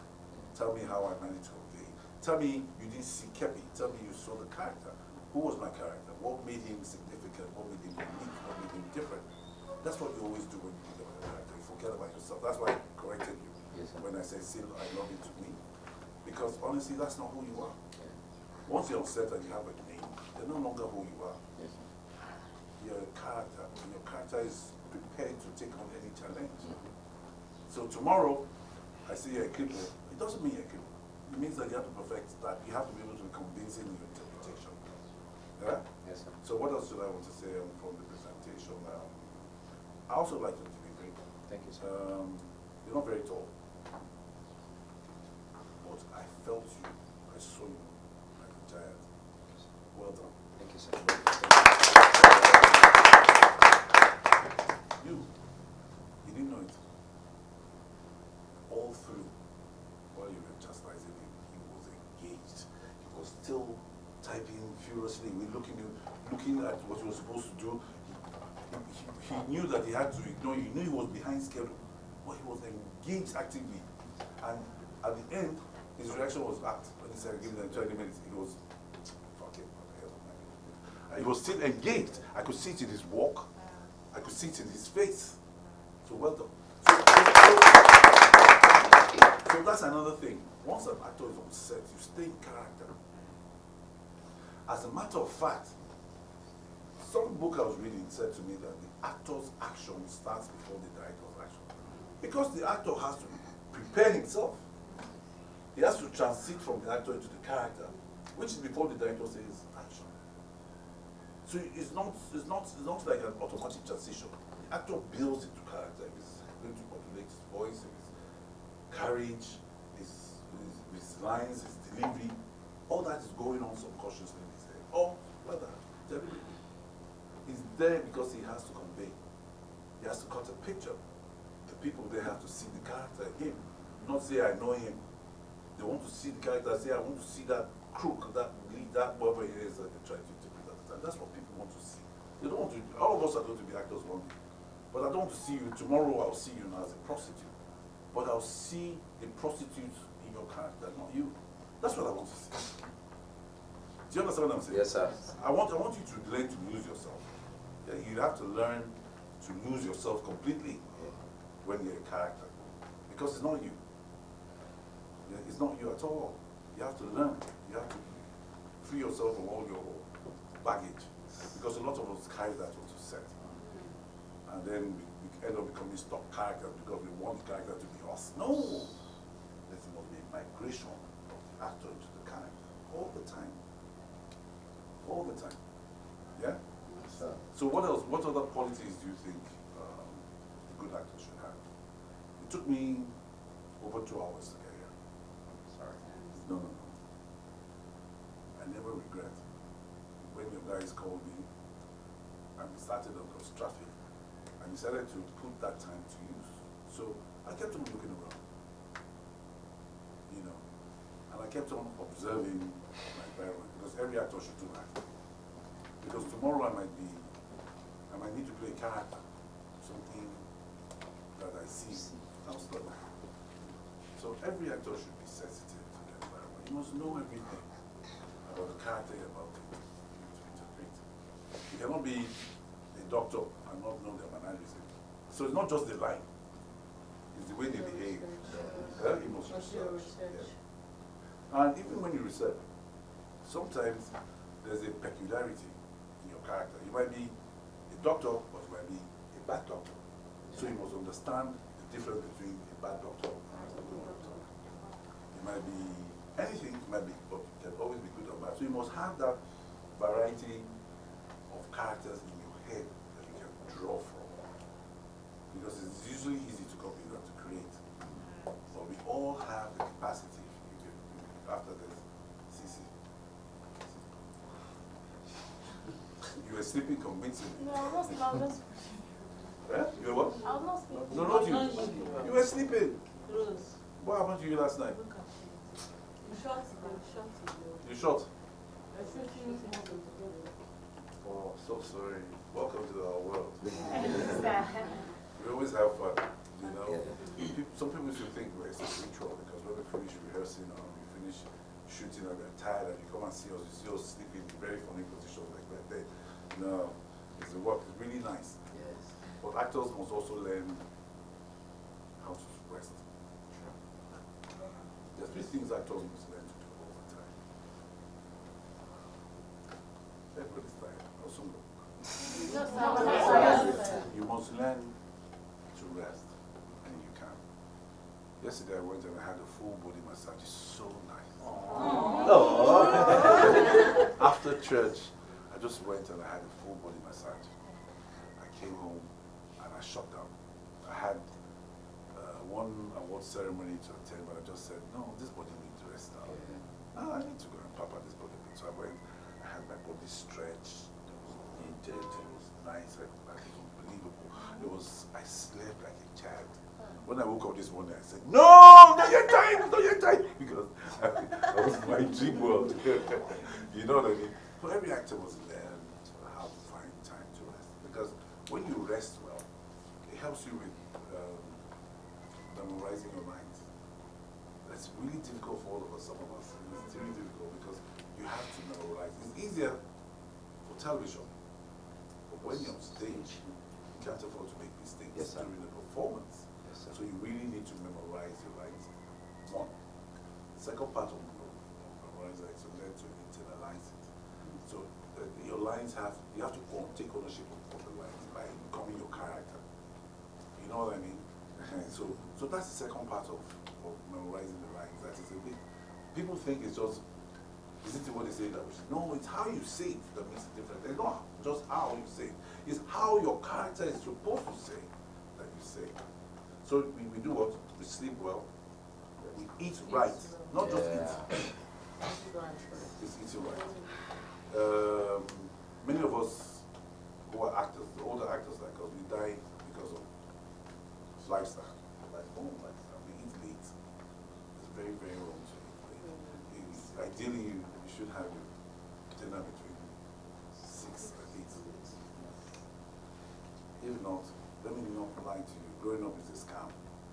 Tell me how I managed to convey. Tell me you didn't see Kepi. Tell me you saw the character. Who was my character? What made him significant? What made him unique? What made him different? That's what you always do when you think about a character. You forget about yourself. That's why I corrected you when I said, "Still, I love you to me." Because honestly, that's not who you are. Once you're on set and you have a name, they're no longer who you are. You're a character, and your character is prepared to take on any challenge. So tomorrow, I see you're a cripple. It doesn't mean you're a cripple. It means that you have to perfect that. You have to be able to be convincing in your interpretation. Yeah? Yes, sir. So what else should I want to say from the presentation? I also like you to be great. Thank you, sir. You're not very tall, but I felt you. I saw you like a giant. Well done. Thank you, sir. You didn't know it. All through, while you were chastising him, he was engaged. He was still typing furiously, looking at what he was supposed to do. He knew that he had to ignore you. He knew he was behind schedule, but he was engaged actively. And at the end, his reaction was act. When he said, "Give them 20 minutes," he was, "Fuck it, he was still engaged. I could see it in his walk. I could see it in his face. So well done. So that's another thing. Once an actor is on set, you stay in character. As a matter of fact, some book I was reading said to me that the actor's action starts before the director's action. Because the actor has to prepare himself. He has to transit from the actor into the character, which is before the director says action. So it's not like an automatic transition. The actor builds into character. He's going to modulate his voice, his carriage, his lines, his delivery. All that is going on subconsciously in his head. Or rather, deliberately. He's there because he has to convey. He has to cut a picture. The people there have to see the character in him. Not say, "I know him." They want to see the character, say, "I want to see that crook, that lead, that whatever it is that they try to interpret at the time." That's what people want to see. They don't want to, all of us are going to be actors one day. But I don't want to see you, tomorrow I'll see you now as a prostitute. But I'll see a prostitute in your character, not you. That's what I want to see. Do you understand what I'm saying? Yes, sir. I want you to learn to lose yourself. Yeah, you have to learn to lose yourself completely when you're a character. Because it's not you. Yeah, it's not you at all. You have to learn. You have to free yourself from all your baggage. Because a lot of us carry that onto set. And then we end up becoming stock characters because we want the character to be us. No! There must be a migration of the actor into the character all the time. all the time. Yeah? So what else, what other qualities do you think a good actor should have? It took me over 2 hours to get here. Sorry. No. I never regret. When your guys called me and we started on those traffic, I decided to put that time to use. So I kept on looking around, you know, and I kept on observing my environment, because every actor should do that. Because tomorrow I might need to play a character, something that I see outside. So every actor should be sensitive to the environment. You must know everything about the character you're about to interpret. You cannot be a doctor and not know their mannerism. So it's not just the line, it's the way they behave. You must research. Yeah. And even when you research, sometimes there's a peculiarity in your character. You might be a doctor, but you might be a bad doctor. So you must understand the difference between a bad doctor and a good doctor. It might be anything, it might be, but it can always be good or bad. So you must have that variety of characters in your head that you can draw from. Because it's usually easy to copy than to create. But we all have the capacity. After this, Sisi. You were sleeping convincingly. No, I was not. Eh? You were what? I was not sleeping. No, not you. You were sleeping. What happened to you last night? You shot? Oh, so sorry. Welcome to our world. We always have fun, you know. Some people should think we're a ritual, because when we finish rehearsing or we finish shooting and we're tired and you come and see us, you see us sleeping in very funny positions like that. No, it's the work. It's really nice. Yes. But actors must also learn how to rest. There's 3 things actors must learn to do all the time. Everybody's tired. Also, you must learn to rest, and you can. Yesterday I went and I had a full body massage. It's so nice. After church, I just went and I had a full body massage. I came home and I shut down. I had one award ceremony to attend, but I just said, no, this body needs to rest now. I need to go and pamper this body. So I went, I had my body stretched, it was needed, it was nice, it was unbelievable. I slept like a child. When I woke up this morning, I said, no, not your time, not your time, because I was in my dream world. You know what I mean? So every actor must learn how to find time to rest. Because when you rest well, it helps you with memorizing your lines. That's really difficult for all of us, some of us. It's really difficult because you have to memorize. It's easier for television, but when you're on stage, you can't afford to make mistakes during the performance. So you really need to memorize your lines. One. The second part of memorize it, so learn to internalize it. So your lines you have to take ownership of the lines by becoming your character. You know what I mean? So that's the second part of memorizing the lines. That is a bit, people think it's just, is it what they say that we say? No, it's how you say it that makes it different. It's not just how you say it. It's how your character is supposed to say that you say. So we do what? We sleep well. We eat right. Not just eat. It's eating right. Many of us who are actors, the older actors like us, we die because of lifestyle. Like home lifestyle. We eat late. It's very, very wrong to eat late. Ideally, you should have your dinner between 6 and 8. If not, let me not lie to you. Growing up is a scam.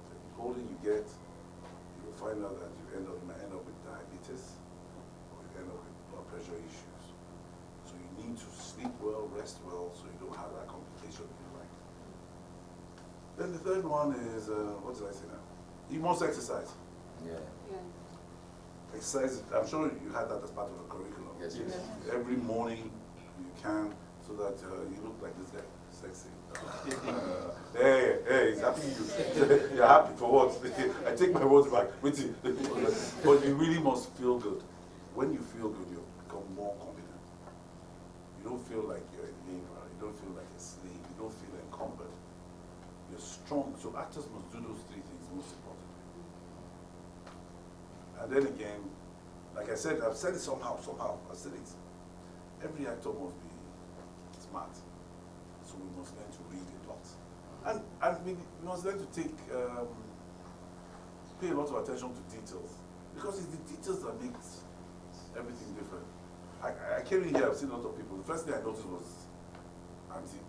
The older you get, you will find out that you might end up with diabetes, or you end up with blood pressure issues. So you need to sleep well, rest well, so you don't have that complication in your life. Then the third one is, what did I say now? You must exercise. Yeah. Exercise, I'm sure you had that as part of the curriculum. Yes. Every morning you can, so that you look like this guy, sexy. Hey, it's happy you. You're happy for what? I take my words back. Wait till. But you really must feel good. When you feel good, you become more confident. You don't feel like you're a labor. You don't feel like a slave. You don't feel encumbered. You're strong. So actors must do those three things most importantly. And then again, like I said, I've said it somehow. I said it. Every actor must be smart. So we must learn to read a lot. And we must learn to take, pay a lot of attention to details. Because it's the details that make everything different. I came in here, I've seen a lot of people. The first thing I noticed was Auntie,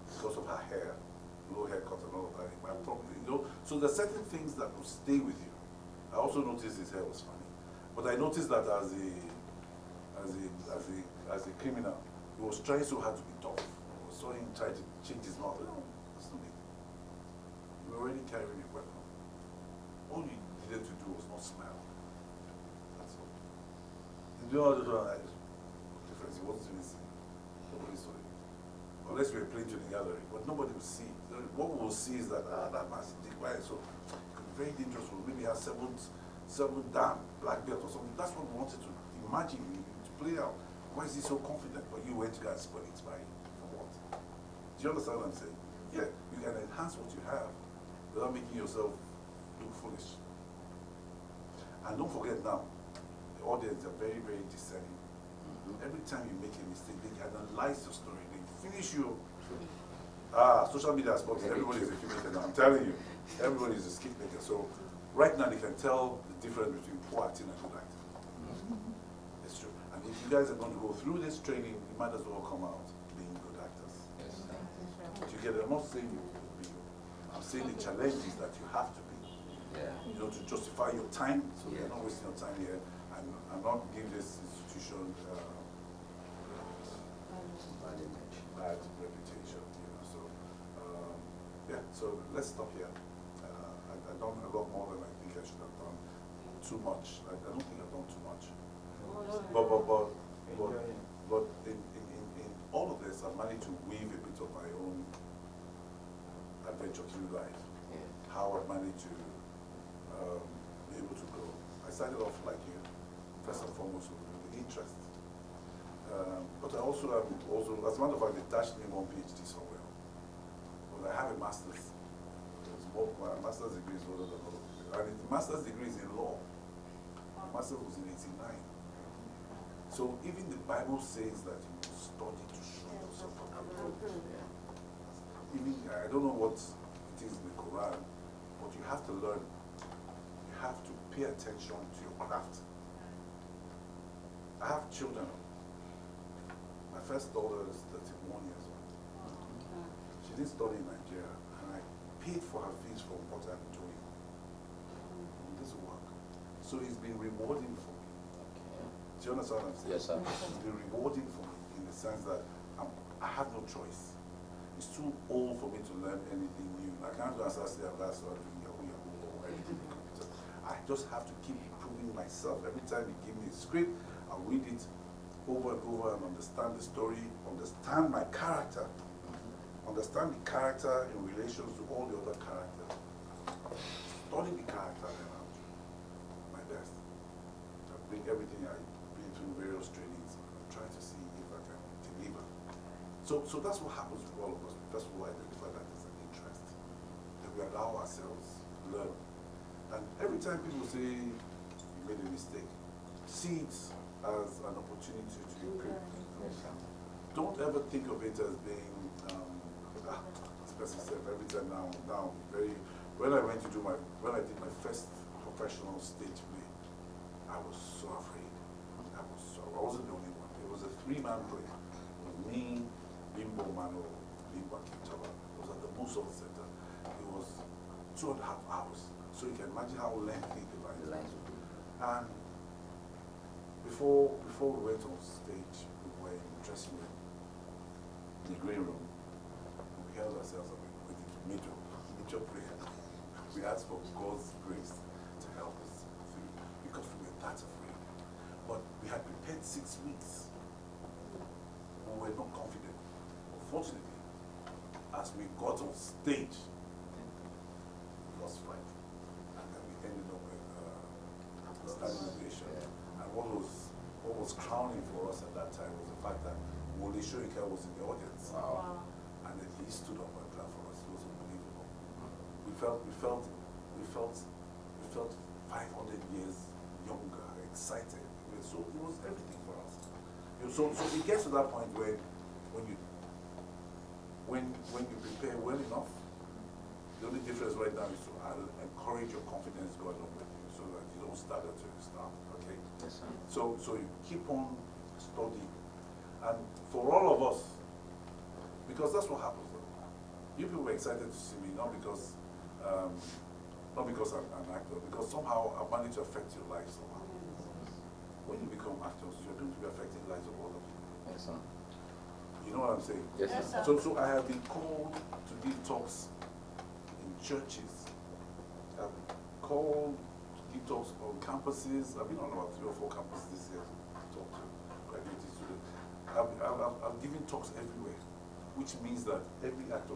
because of her hair, low haircut and all of that. So there's certain things that will stay with you. I also noticed his hair was funny. But I noticed that as a criminal, he was trying so hard to be tough. I saw him try to change his mouth. No, that's not it. You were already carrying a weapon. All you needed to do was not smile. That's all. You do all the difference. He wasn't even see. Nobody saw it. Unless we were playing to the gallery, but nobody will see. What we will see is that that man's quiet, so it could be very dangerous. We'll maybe have seven Dan black belt or something. That's what we wanted to imagine, to play out. Why is he so confident? But you went to go and spoil it by for what? Do you understand what I'm saying? Yeah, you can enhance what you have without making yourself look foolish. And don't forget now, the audience are very, very discerning. Every time you make a mistake, they analyze your story. They finish you. Social media has spoken. Everybody is a filmmaker now. I'm telling you, everybody is a skit maker. So right now they can tell the difference between poor acting and good acting. It's true. And if you guys are going to go through this training, you might as well come out being good actors. Yes. Do you get it? I'm not saying you will be. I'm saying the challenge is that you have to be. Yeah. You know, to justify your time, so you're not wasting your time here. I'm not giving this institution bad reputation, you know. So yeah. So let's stop here. I've done a lot more than I think I should have done. Too much. I don't think I've done too much. But in all of this, I've managed to weave a bit of my own adventure through life. Yeah. How I've managed to be able to grow. I started off like you, first and foremost with interest. But I also am as a matter of fact, they dashed me one PhD somewhere. But I have a master's. My master's degree is older than all of you. And the master's degree is in law. My master's was in 89. So even the Bible says that you must study to show yourself approved. Even I don't know what it is in the Quran, but you have to learn. You have to pay attention to your craft. I have children. My first daughter is 31 years old. She didn't study in Nigeria, and I paid for her fees from what I'm doing. This work. So it's been rewarding for me. Do you understand what I'm saying? Yes, sir. It's been rewarding for me in the sense that I have no choice. It's too old for me to learn anything new. I can't just say I'm going to start doing Yahoo or anything in the computer. I just have to keep improving myself. Every time you give me a script, I'll read it over and over and understand the story, understand my character, understand the character in relation to all the other characters. Study the character and I'll do my best. I bring everything I've been through various trainings. I'm trying to see if I can deliver. So that's what happens with all of us. That's why I identify that as an interest. That we allow ourselves to learn. And every time people say you made a mistake, see it as an opportunity to improve. Don't ever think of it as being, this person said every time now, when I did my first professional stage play, I was so afraid. I wasn't the only one. It was a 3-man play. It was me, Bimbo Mano, Bimbo Kitaba. It was at the Muscle Center. It was 2.5 hours. So you can imagine how lengthy the lines would be. And before we went on stage, we were in the dressing room, in the green room. We held ourselves up with major prayer. We asked for God's grace to help us through because we were that afraid. But we had prepared 6 weeks. We were not confident. Unfortunately, as we got on stage, we lost fight. And then we ended up with standing ovation. And what was crowning for us at that time was the fact that Wole Soyinka was in the audience. Wow. And then he stood up and clapped for us. It was unbelievable. We felt 500 years younger, excited. So it was everything for us. So it gets to that point where when you prepare well enough, the only difference right now is to encourage your confidence to go along with you so that you don't start until you start. Okay? Yes, sir. So you keep on studying. And for all of us, because that's what happens. You people were excited to see me, not because I'm an actor, because somehow I managed to affect your life somehow. When you become actors, you're going to be affecting the lives of other people. Yes, sir. You know what I'm saying? Yes, sir. So I have been called to give talks in churches. I've been called to give talks on campuses. I've been on about 3 or 4 campuses this year to talk to graduate students. I've given talks everywhere, which means that every actor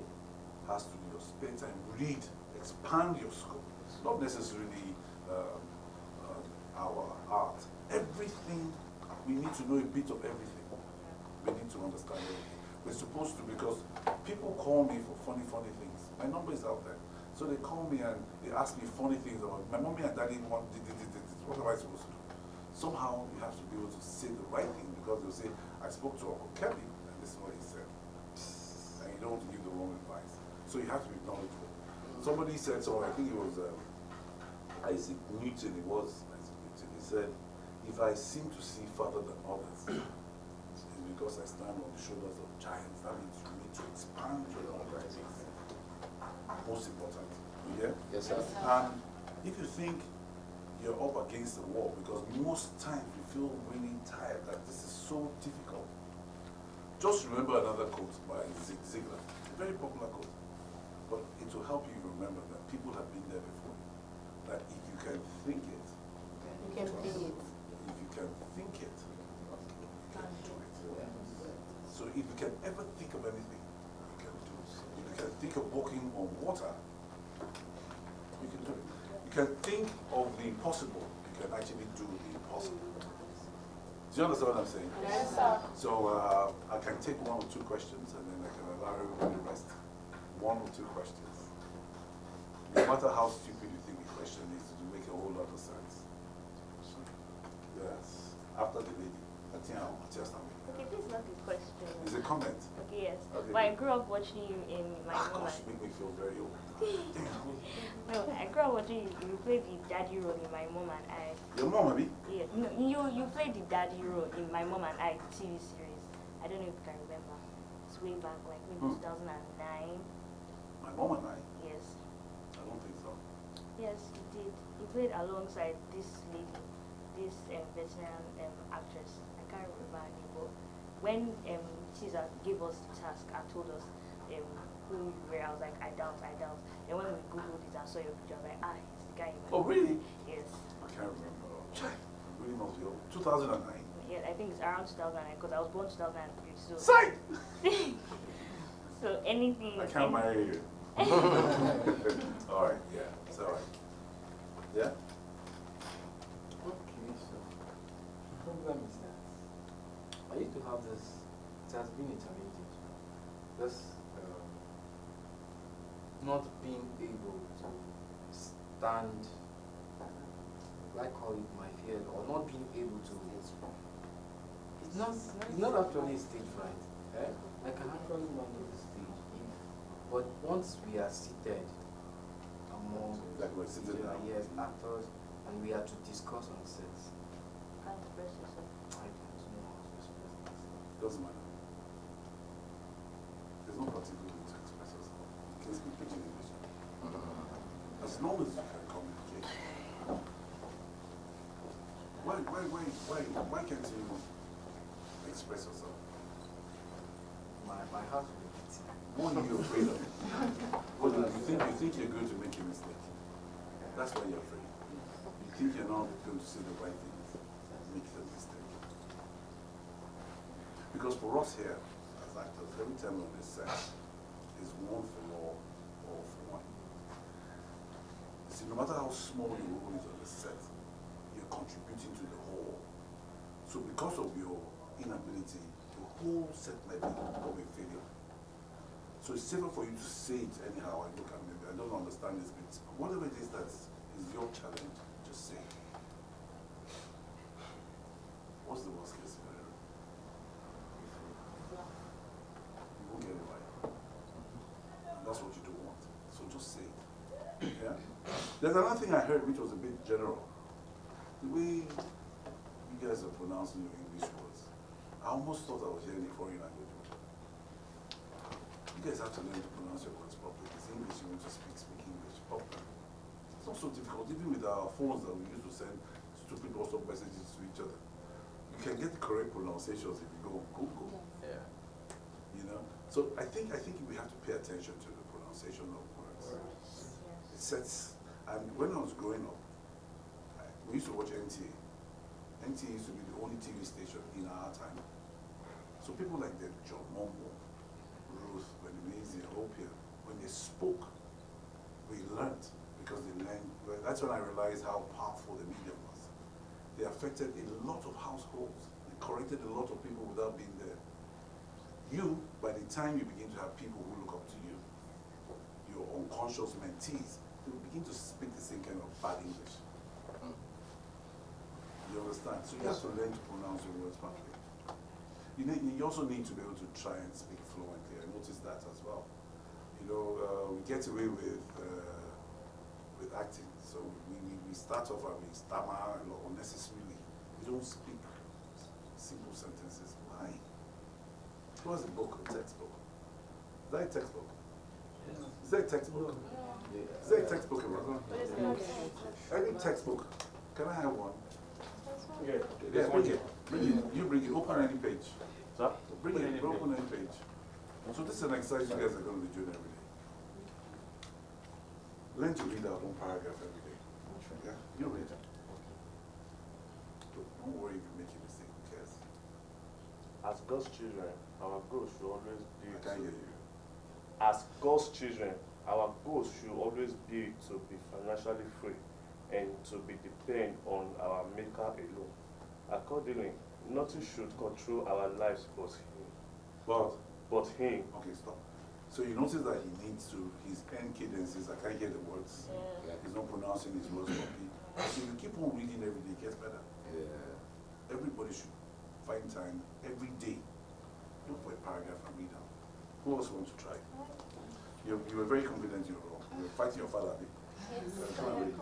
has to spend time, read, expand your scope. Not necessarily our art. Everything, we need to know a bit of everything. We need to understand everything. We're supposed to, because people call me for funny things. My number is out there. So they call me and they ask me funny things about my mommy and daddy want this. What am I supposed to do? Somehow you have to be able to say the right thing, because they'll say, I spoke to Uncle Kevin and this is what he said. And you don't want to give the wrong advice. So you have to be knowledgeable. Somebody said somewhere, I think it was Isaac Newton, he said, if I seem to see further than others, it's because I stand on the shoulders of giants. That means you need to expand your horizons. Most important. Yeah? Yes, sir. And if you think you're up against the wall, because most times you feel really tired, that this is so difficult, just remember another quote by Zig Ziglar, a very popular quote. But it will help you remember that people have been there before you. That if you can think it, You can be it. if you can think it, you can do it. So if you can ever think of anything, you can do it. If you can think of walking on water, you can do it. You can think of the impossible, you can actually do the impossible. Do you understand what I'm saying? Yes, sir. So I can take 1 or 2 questions and then I can allow everybody to rest. 1 or 2 questions. No matter how stupid you think the question is, it will make a whole lot of sense. Yes. After the lady. Okay, this is not a question. It's a comment. Okay, yes. Okay. But I grew up watching you in my mom Gosh, you make me feel very old. No, I grew up watching you. You played the daddy role in My Mom and I. Your mom, Abby? Yeah, no, you played the daddy role in My Mom and I TV series. I don't know if you can remember. It's way back, like maybe 2009. My mom and I? Yes. I don't think so. Yes, you did. You played alongside this lady, this veteran actress. I can't remember her name, but when Caesar gave us the task and told us who you were, I was like, I doubt. And when we Googled it and saw your picture, I was like, it's the guy in My Oh, Mom. really? Yes. I can't remember. Really must be old. 2009? Yeah, I think it's around 2009 because I was born 2003. So. Sight! So anything. I can't marry you. Alright, yeah, it's alright. Yeah? Okay, so the problem is that I used to have this, it has been a challenge, this not being able to stand, like call it my fear, or not being able to, it's not actually stage fright. I can actually manage the stage, but once we are seated among like we're sitting now. yes, actors, and we are to discuss on sets. Can't express yourself. I don't know how to express myself. Doesn't matter. There's no particular way to express yourself. You can speak pidgin English. As long as you can communicate. Why can't you express yourself? My heart will beat. What are you afraid of? What you think you're going to make a mistake. That's why you're afraid. You think you're not going to say the right things, make the mistake. Because for us here, as actors, every time we're on this set, is one for all for one. See, no matter how small your role is on the set, you're contributing to the whole. So because of your inability to whole segment will be failure. So it's safer for you to say it anyhow and look at me. I don't understand this bit. Whatever it is that is your challenge, just say it. What's the worst case scenario? You won't get it right. And that's what you don't want. So just say it. Yeah? There's another thing I heard which was a bit general. The way you guys are pronouncing your English words, I almost thought I was hearing a foreign language. You guys have to learn to pronounce your words properly. It's English, you want to speak English properly. It's not so difficult, even with our phones that we use to send stupid WhatsApp messages to each other. You can get the correct pronunciations if you go on Google. Yeah. You know? So I think we have to pay attention to the pronunciation of words. It sets, and when I was growing up, we used to watch NTA. NTA used to be the only TV station in our time. So people like them, John Mombo, Ruth, Wendy, Opia, when they spoke, we learned because they learned. Well, that's when I realized how powerful the media was. They affected a lot of households. They corrected a lot of people without being there. You, by the time you begin to have people who look up to you, your unconscious mentees, they will begin to speak the same kind of bad English. You understand? So you have to learn to pronounce your words properly. You also need to be able to try and speak fluently. I noticed that as well. You know, we get away with acting. So we start off and we stammer unnecessarily. We don't speak simple sentences. Why? It was a book, a textbook. Is that a textbook? Is that a textbook? Is that a textbook? Any textbook. Can I have one? Yeah, Yeah, bring it. Bring it. You bring it. Open any page. Sir? Bring it. Open any page. So this is an exercise you guys are going to be doing every day. Learn to read out one paragraph every day. Yeah? You read it. Don't worry if you make a mistake. Who cares? As God's children, our goal should always be I can't hear you. As God's children, our goal should always be to be financially free and to be dependent on our Maker alone. Accordingly, nothing should control our lives but Him. But Him. Okay, stop. So you notice that he needs to, his end cadences, I can't hear the words. Yeah. He's not pronouncing his words properly. So you keep on reading every day, it gets better. Yeah. Everybody should find time every day. Look for a paragraph and read out. Who else wants to try? You were very confident in your role. You were fighting your father, Abby. Yes. Come on, read.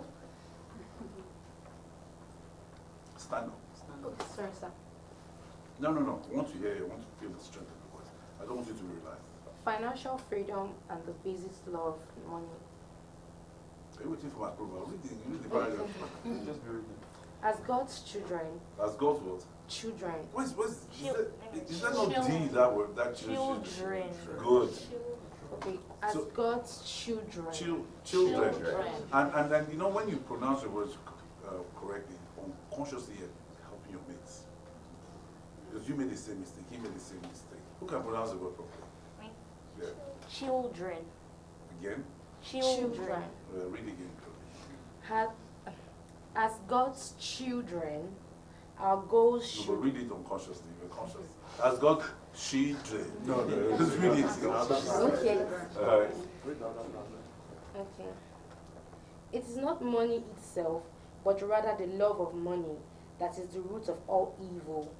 Stand up. Okay, sorry, sir. No. I want to hear you. I want to feel the strength of the voice. I don't want you to realize. Financial freedom and the basic law of money. Are you waiting for my approval? Read the paragraph. Just be reading. As God's children. As God's what? Children. Is that not D, that word? That children. Good. Okay, as so, God's children. Children. And then, you know, when you pronounce the words correctly, unconsciously you're helping your mates. Because you made the same mistake, he made the same mistake. Who can pronounce the word properly? Me. Yeah. Children. Again? Children. Read again. As God's children, our goals should... No, but read it unconsciously, you're conscious. As God's children. No, just read it. Okay. Read Okay. It is not money itself, but rather the love of money that is the root of all evil.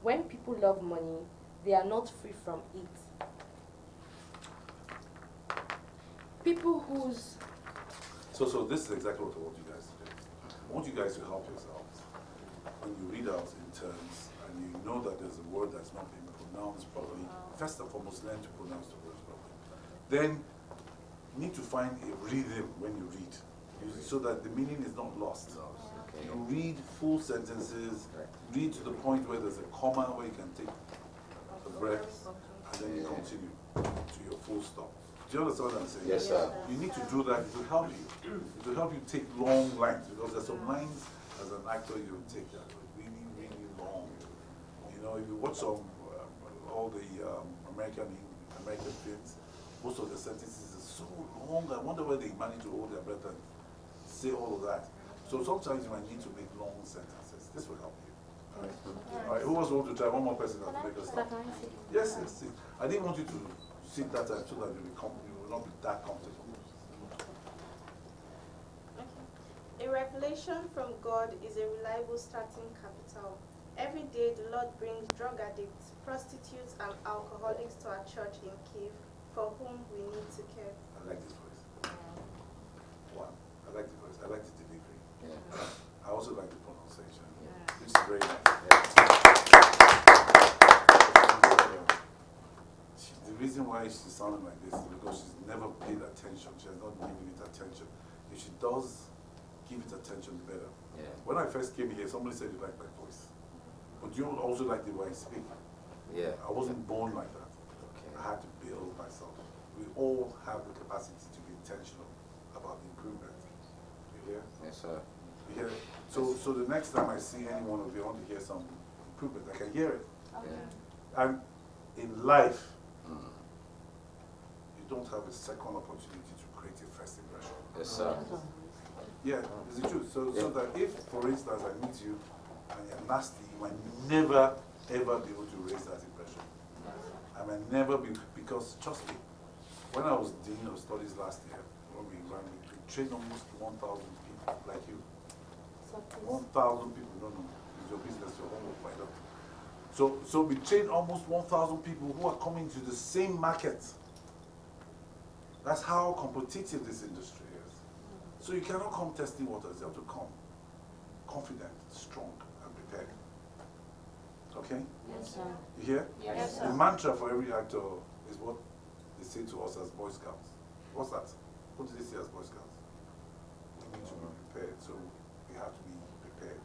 When people love money, they are not free from it. People whose... So this is exactly what I want you guys to do. I want you guys to help yourselves. When you read out in terms and you know that there's a word that's not being pronounced properly, first and foremost, learn to pronounce the words properly. Then you need to find a rhythm when you read, so that the meaning is not lost. You read full sentences, read to the point where there's a comma where you can take a breath, and then you continue to your full stop. Do you understand what I'm saying? Yes, sir. You need to do that. It will help you. It will help you take long lines, because there's some lines as an actor you take that really, really long. You know, if you watch some all the American films, most of the sentences are so long. I wonder where they manage to hold their breath and say all of that. So sometimes you might need to make long sentences. This will help you. All right, who else want to try? One more person to make us start. Yes, yes, sit. I didn't want you to sit that time so that you will not be that comfortable. A revelation from God is a reliable starting capital. Every day the Lord brings drug addicts, prostitutes, and alcoholics to our church in Kiev, for whom we need to care. I like this voice. One. I like the voice. I like the delivery. I also like the pronunciation. This is very nice. The reason why she's sounding like this is because she's never paid attention. She has not given it attention. If she does give it attention, the better. When I first came here, somebody said you like my voice. But you also like the way I speak. I wasn't born like that. I had to build myself. We all have the capacity to be intentional about the improvement. You hear? Yes, sir. You hear? So the next time I see any one of you, I want to hear some improvement. I can hear it. And in life, you don't have a second opportunity to create a first impression. Yes, sir. Yeah, it's the truth. So that if, for instance, I meet you and you're nasty, you might never, ever be able to raise that impression. I might never be, because trust me, when I was Dean of Studies last year, when we trained almost 1,000 people like you. 1,000 people, no, it's your business, your homework, my doctor. So we trained almost 1,000 people who are coming to the same market. That's how competitive this industry is. So you cannot come testing waters, you have to come confident, strong, and prepared. Okay? Yes, sir. You hear? Yes, sir. The mantra for every actor is what they say to us as Boy Scouts. What's that? What do they say as Boy Scouts? We need to be prepared, so we have to be prepared.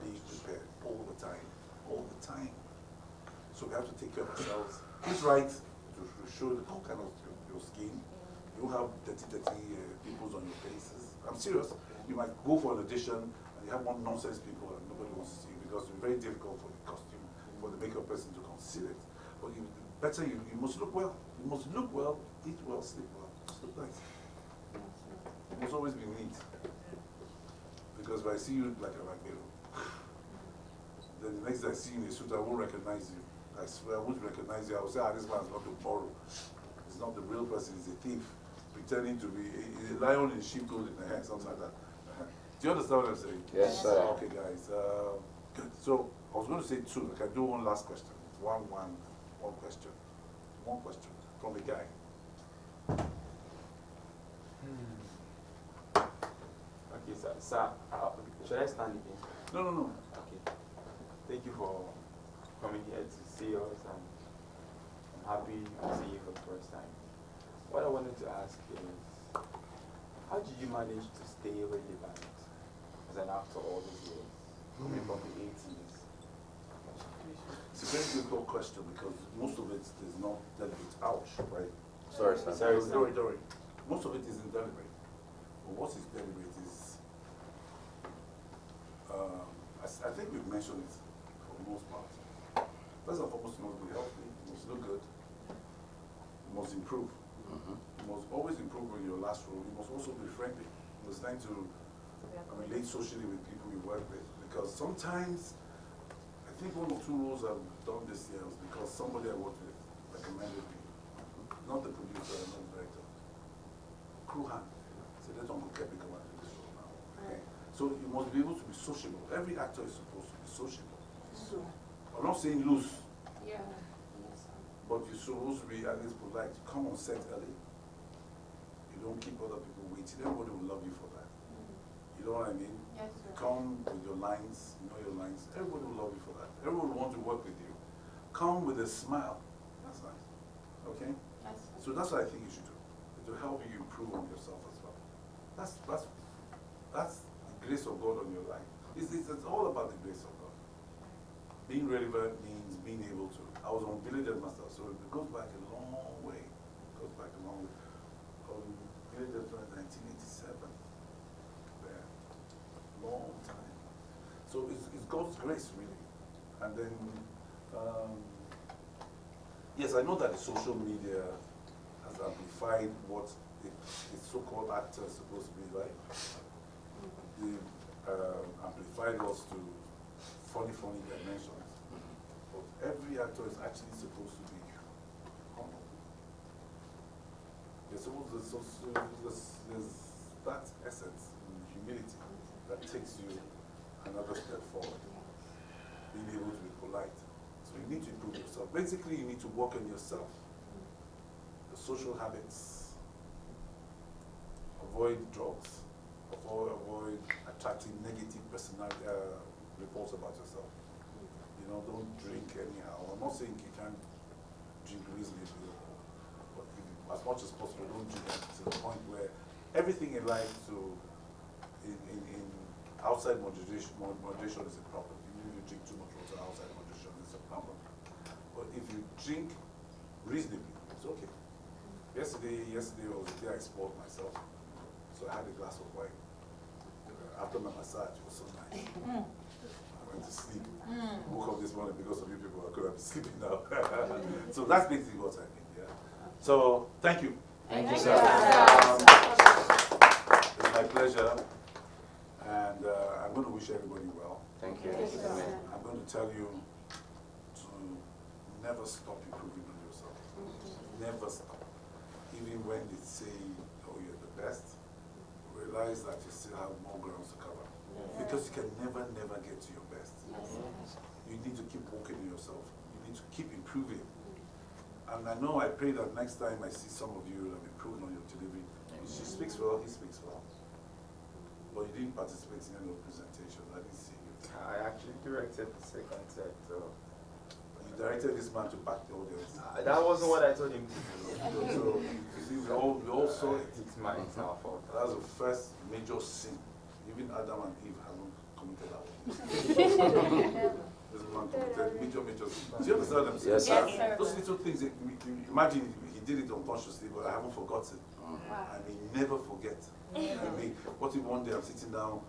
Be prepared all the time. All the time. So we have to take care of ourselves. It's right to show the kind of your skin. You have dirty pimples on your faces. I'm serious. You might go for an audition and you have one nonsense people and nobody wants to see you because it's very difficult for the costume, for the makeup person to conceal it. But you must look well. You must look well, eat well, sleep well. Just look nice. You must always be neat. Because if I see you like a ragbero, then the next time I see you in a suit, I won't recognize you. I swear I won't recognize you. I will say, this man's not to borrow. It's not the real person, he's a thief. Pretending to be a lion in sheep clothing, something like that. Do you understand what I'm saying? Yes, sir. Okay, guys. Good. So I was going to say two. I can do one last question. One question. One question from the guy. Okay, sir. Sir, should I stand again? No. Okay. Thank you for coming here to see us, and I'm happy to see you for the first time. What I wanted to ask is, how did you manage to stay relevant as an actor all these years, coming from the 80s? It's a very difficult question because most of it is not deliberate. Ouch, right? Sorry, sir. Don't worry. Most of it isn't deliberate. But what is deliberate is, I think we've mentioned it for the most part. First and foremost, you must be healthy, you must look good, you must improve. You must always improve in your last role. You must also be friendly. You must learn to relate socially with people you work with. Because sometimes, I think one or two roles I've done this year was because somebody I worked with recommended me. Not the producer, not the director. Crew hand. So they don't get me come and do this role now. Okay? So you must be able to be sociable. Every actor is supposed to be sociable. I'm not saying loose. Yeah. But you're supposed to be at least polite. Come on set early. You don't keep other people waiting. Everybody will love you for that. You know what I mean? Yes, sir. Come with your lines, you know your lines. Everybody will love you for that. Everyone will want to work with you. Come with a smile. That's nice. Okay? Yes, sir. So that's what I think you should do. To help you improve on yourself as well. That's the grace of God on your life. It's all about the grace of God. Being relevant means being able to. I was on Village Master, so it goes back a long way. It goes back a long way. On Village Master 1987. Yeah. Long time. So it's God's grace, really. And then, yes, I know that the social media has amplified what the so-called actor is supposed to be like. They amplified us to funny dimensions. But every actor is actually supposed to be humble. There's that essence in humility that takes you another step forward. Being able to be polite. So you need to improve yourself. Basically, you need to work on yourself. The social habits. Avoid drugs. Avoid attracting negative personality reports about yourself. You know, don't drink anyhow. I'm not saying you can't drink reasonably, but as much as possible, don't drink to the point where everything in life in outside moderation is a problem. Even if you drink too much water outside moderation is a problem. But if you drink reasonably, it's okay. Yesterday was the day I spoiled myself. So I had a glass of wine. After my massage, it was so nice. I went to sleep. Woke up this morning because of you people. I could have been sleeping now. So that's basically what I mean. Yeah. So thank you. Thank you, sir. It's my pleasure, and I'm going to wish everybody well. Thank you. I'm going to tell you to never stop improving on yourself. Never stop. Even when they say, "Oh, you're the best," realize that you still have more grounds to cover. Because you can never get to your best. You need to keep working on yourself. You need to keep improving. And I know, I pray that next time I see some of you have improved on your delivery. She speaks well, he speaks well. But you didn't participate in any presentation. I didn't see you. I actually directed the second set. So. You directed this man to back the audience. That wasn't what I told him to do. So, you see, we all saw it. It's our fault. That's the first major sin. Even Adam and Eve haven't committed that one. This man committed major sin. Do you understand what I'm saying? Yes, sir. Those little things, imagine he did it unconsciously, but I haven't forgotten. And he never forgets. I mean, what if one day I'm sitting down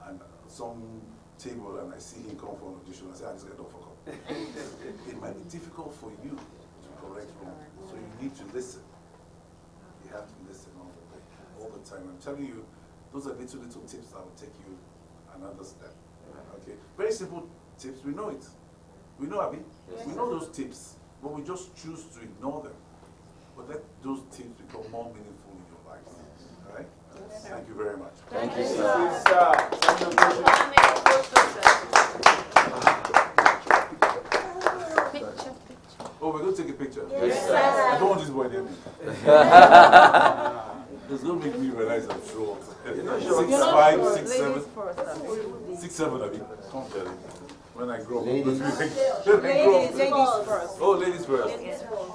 and some table and I see him come for an audition, I say, I just get off for call. It might be difficult for you to correct wrong. So you need to listen. You have to listen all the time. I'm telling you, those are little tips that will take you another step. Okay, very simple tips. We know it. We know, Abby. Yes. We know those tips, but we just choose to ignore them. But let those tips become more meaningful in your life. All right? Thank you very much. Thank you, sir. Oh, we're going to take a picture? Yes, sir. I don't want this boy near me. It's going to make me realize I'm short. 6'5", 6'7". 6'7", I mean. Come tell me. When I grow up. Ladies first. Oh, ladies first.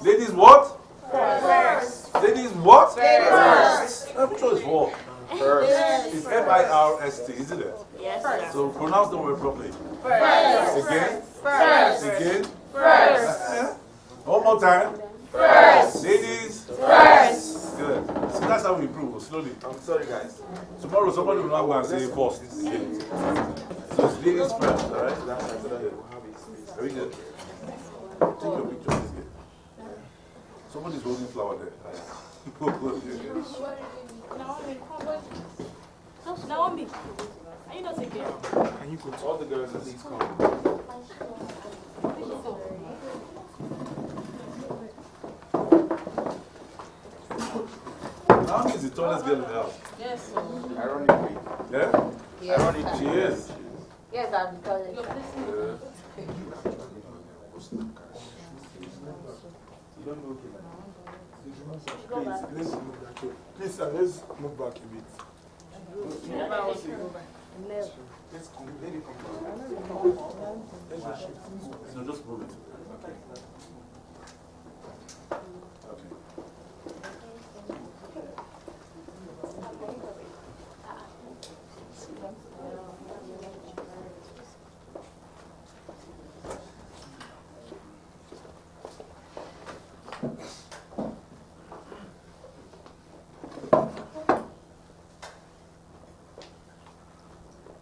Ladies what? First. Ladies what? First. Which one is for? First. It's F-I-R-S-T, isn't it? Yes, sir. So pronounce the word properly. First. Again? First. Again? First. One more time. First. Ladies. First. Good. So that's how we improve, slowly. I'm sorry, guys. Tomorrow somebody will not go and say first. Again. So it's ladies first, all right? Very good. Take your picture. This good. Somebody's holding flower there. Naomi, are you not again? Can you go to all the girls at least come? Naomi is the tallest girl in the house. Yes. Ironically. Yeah? Yes. Ironically. She is. Yes, I'm the tallest. You don't know him. Please, let's move back a bit. Let's come. Let it come. No, just move it. Okay.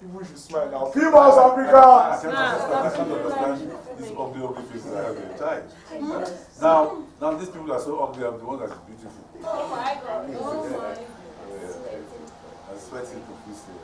People should smile now. Females Africa! I can't understand these ugly faces I have in time. Now these people are so ugly, I'm the one that's beautiful. Oh my God. I'm sweating profusely.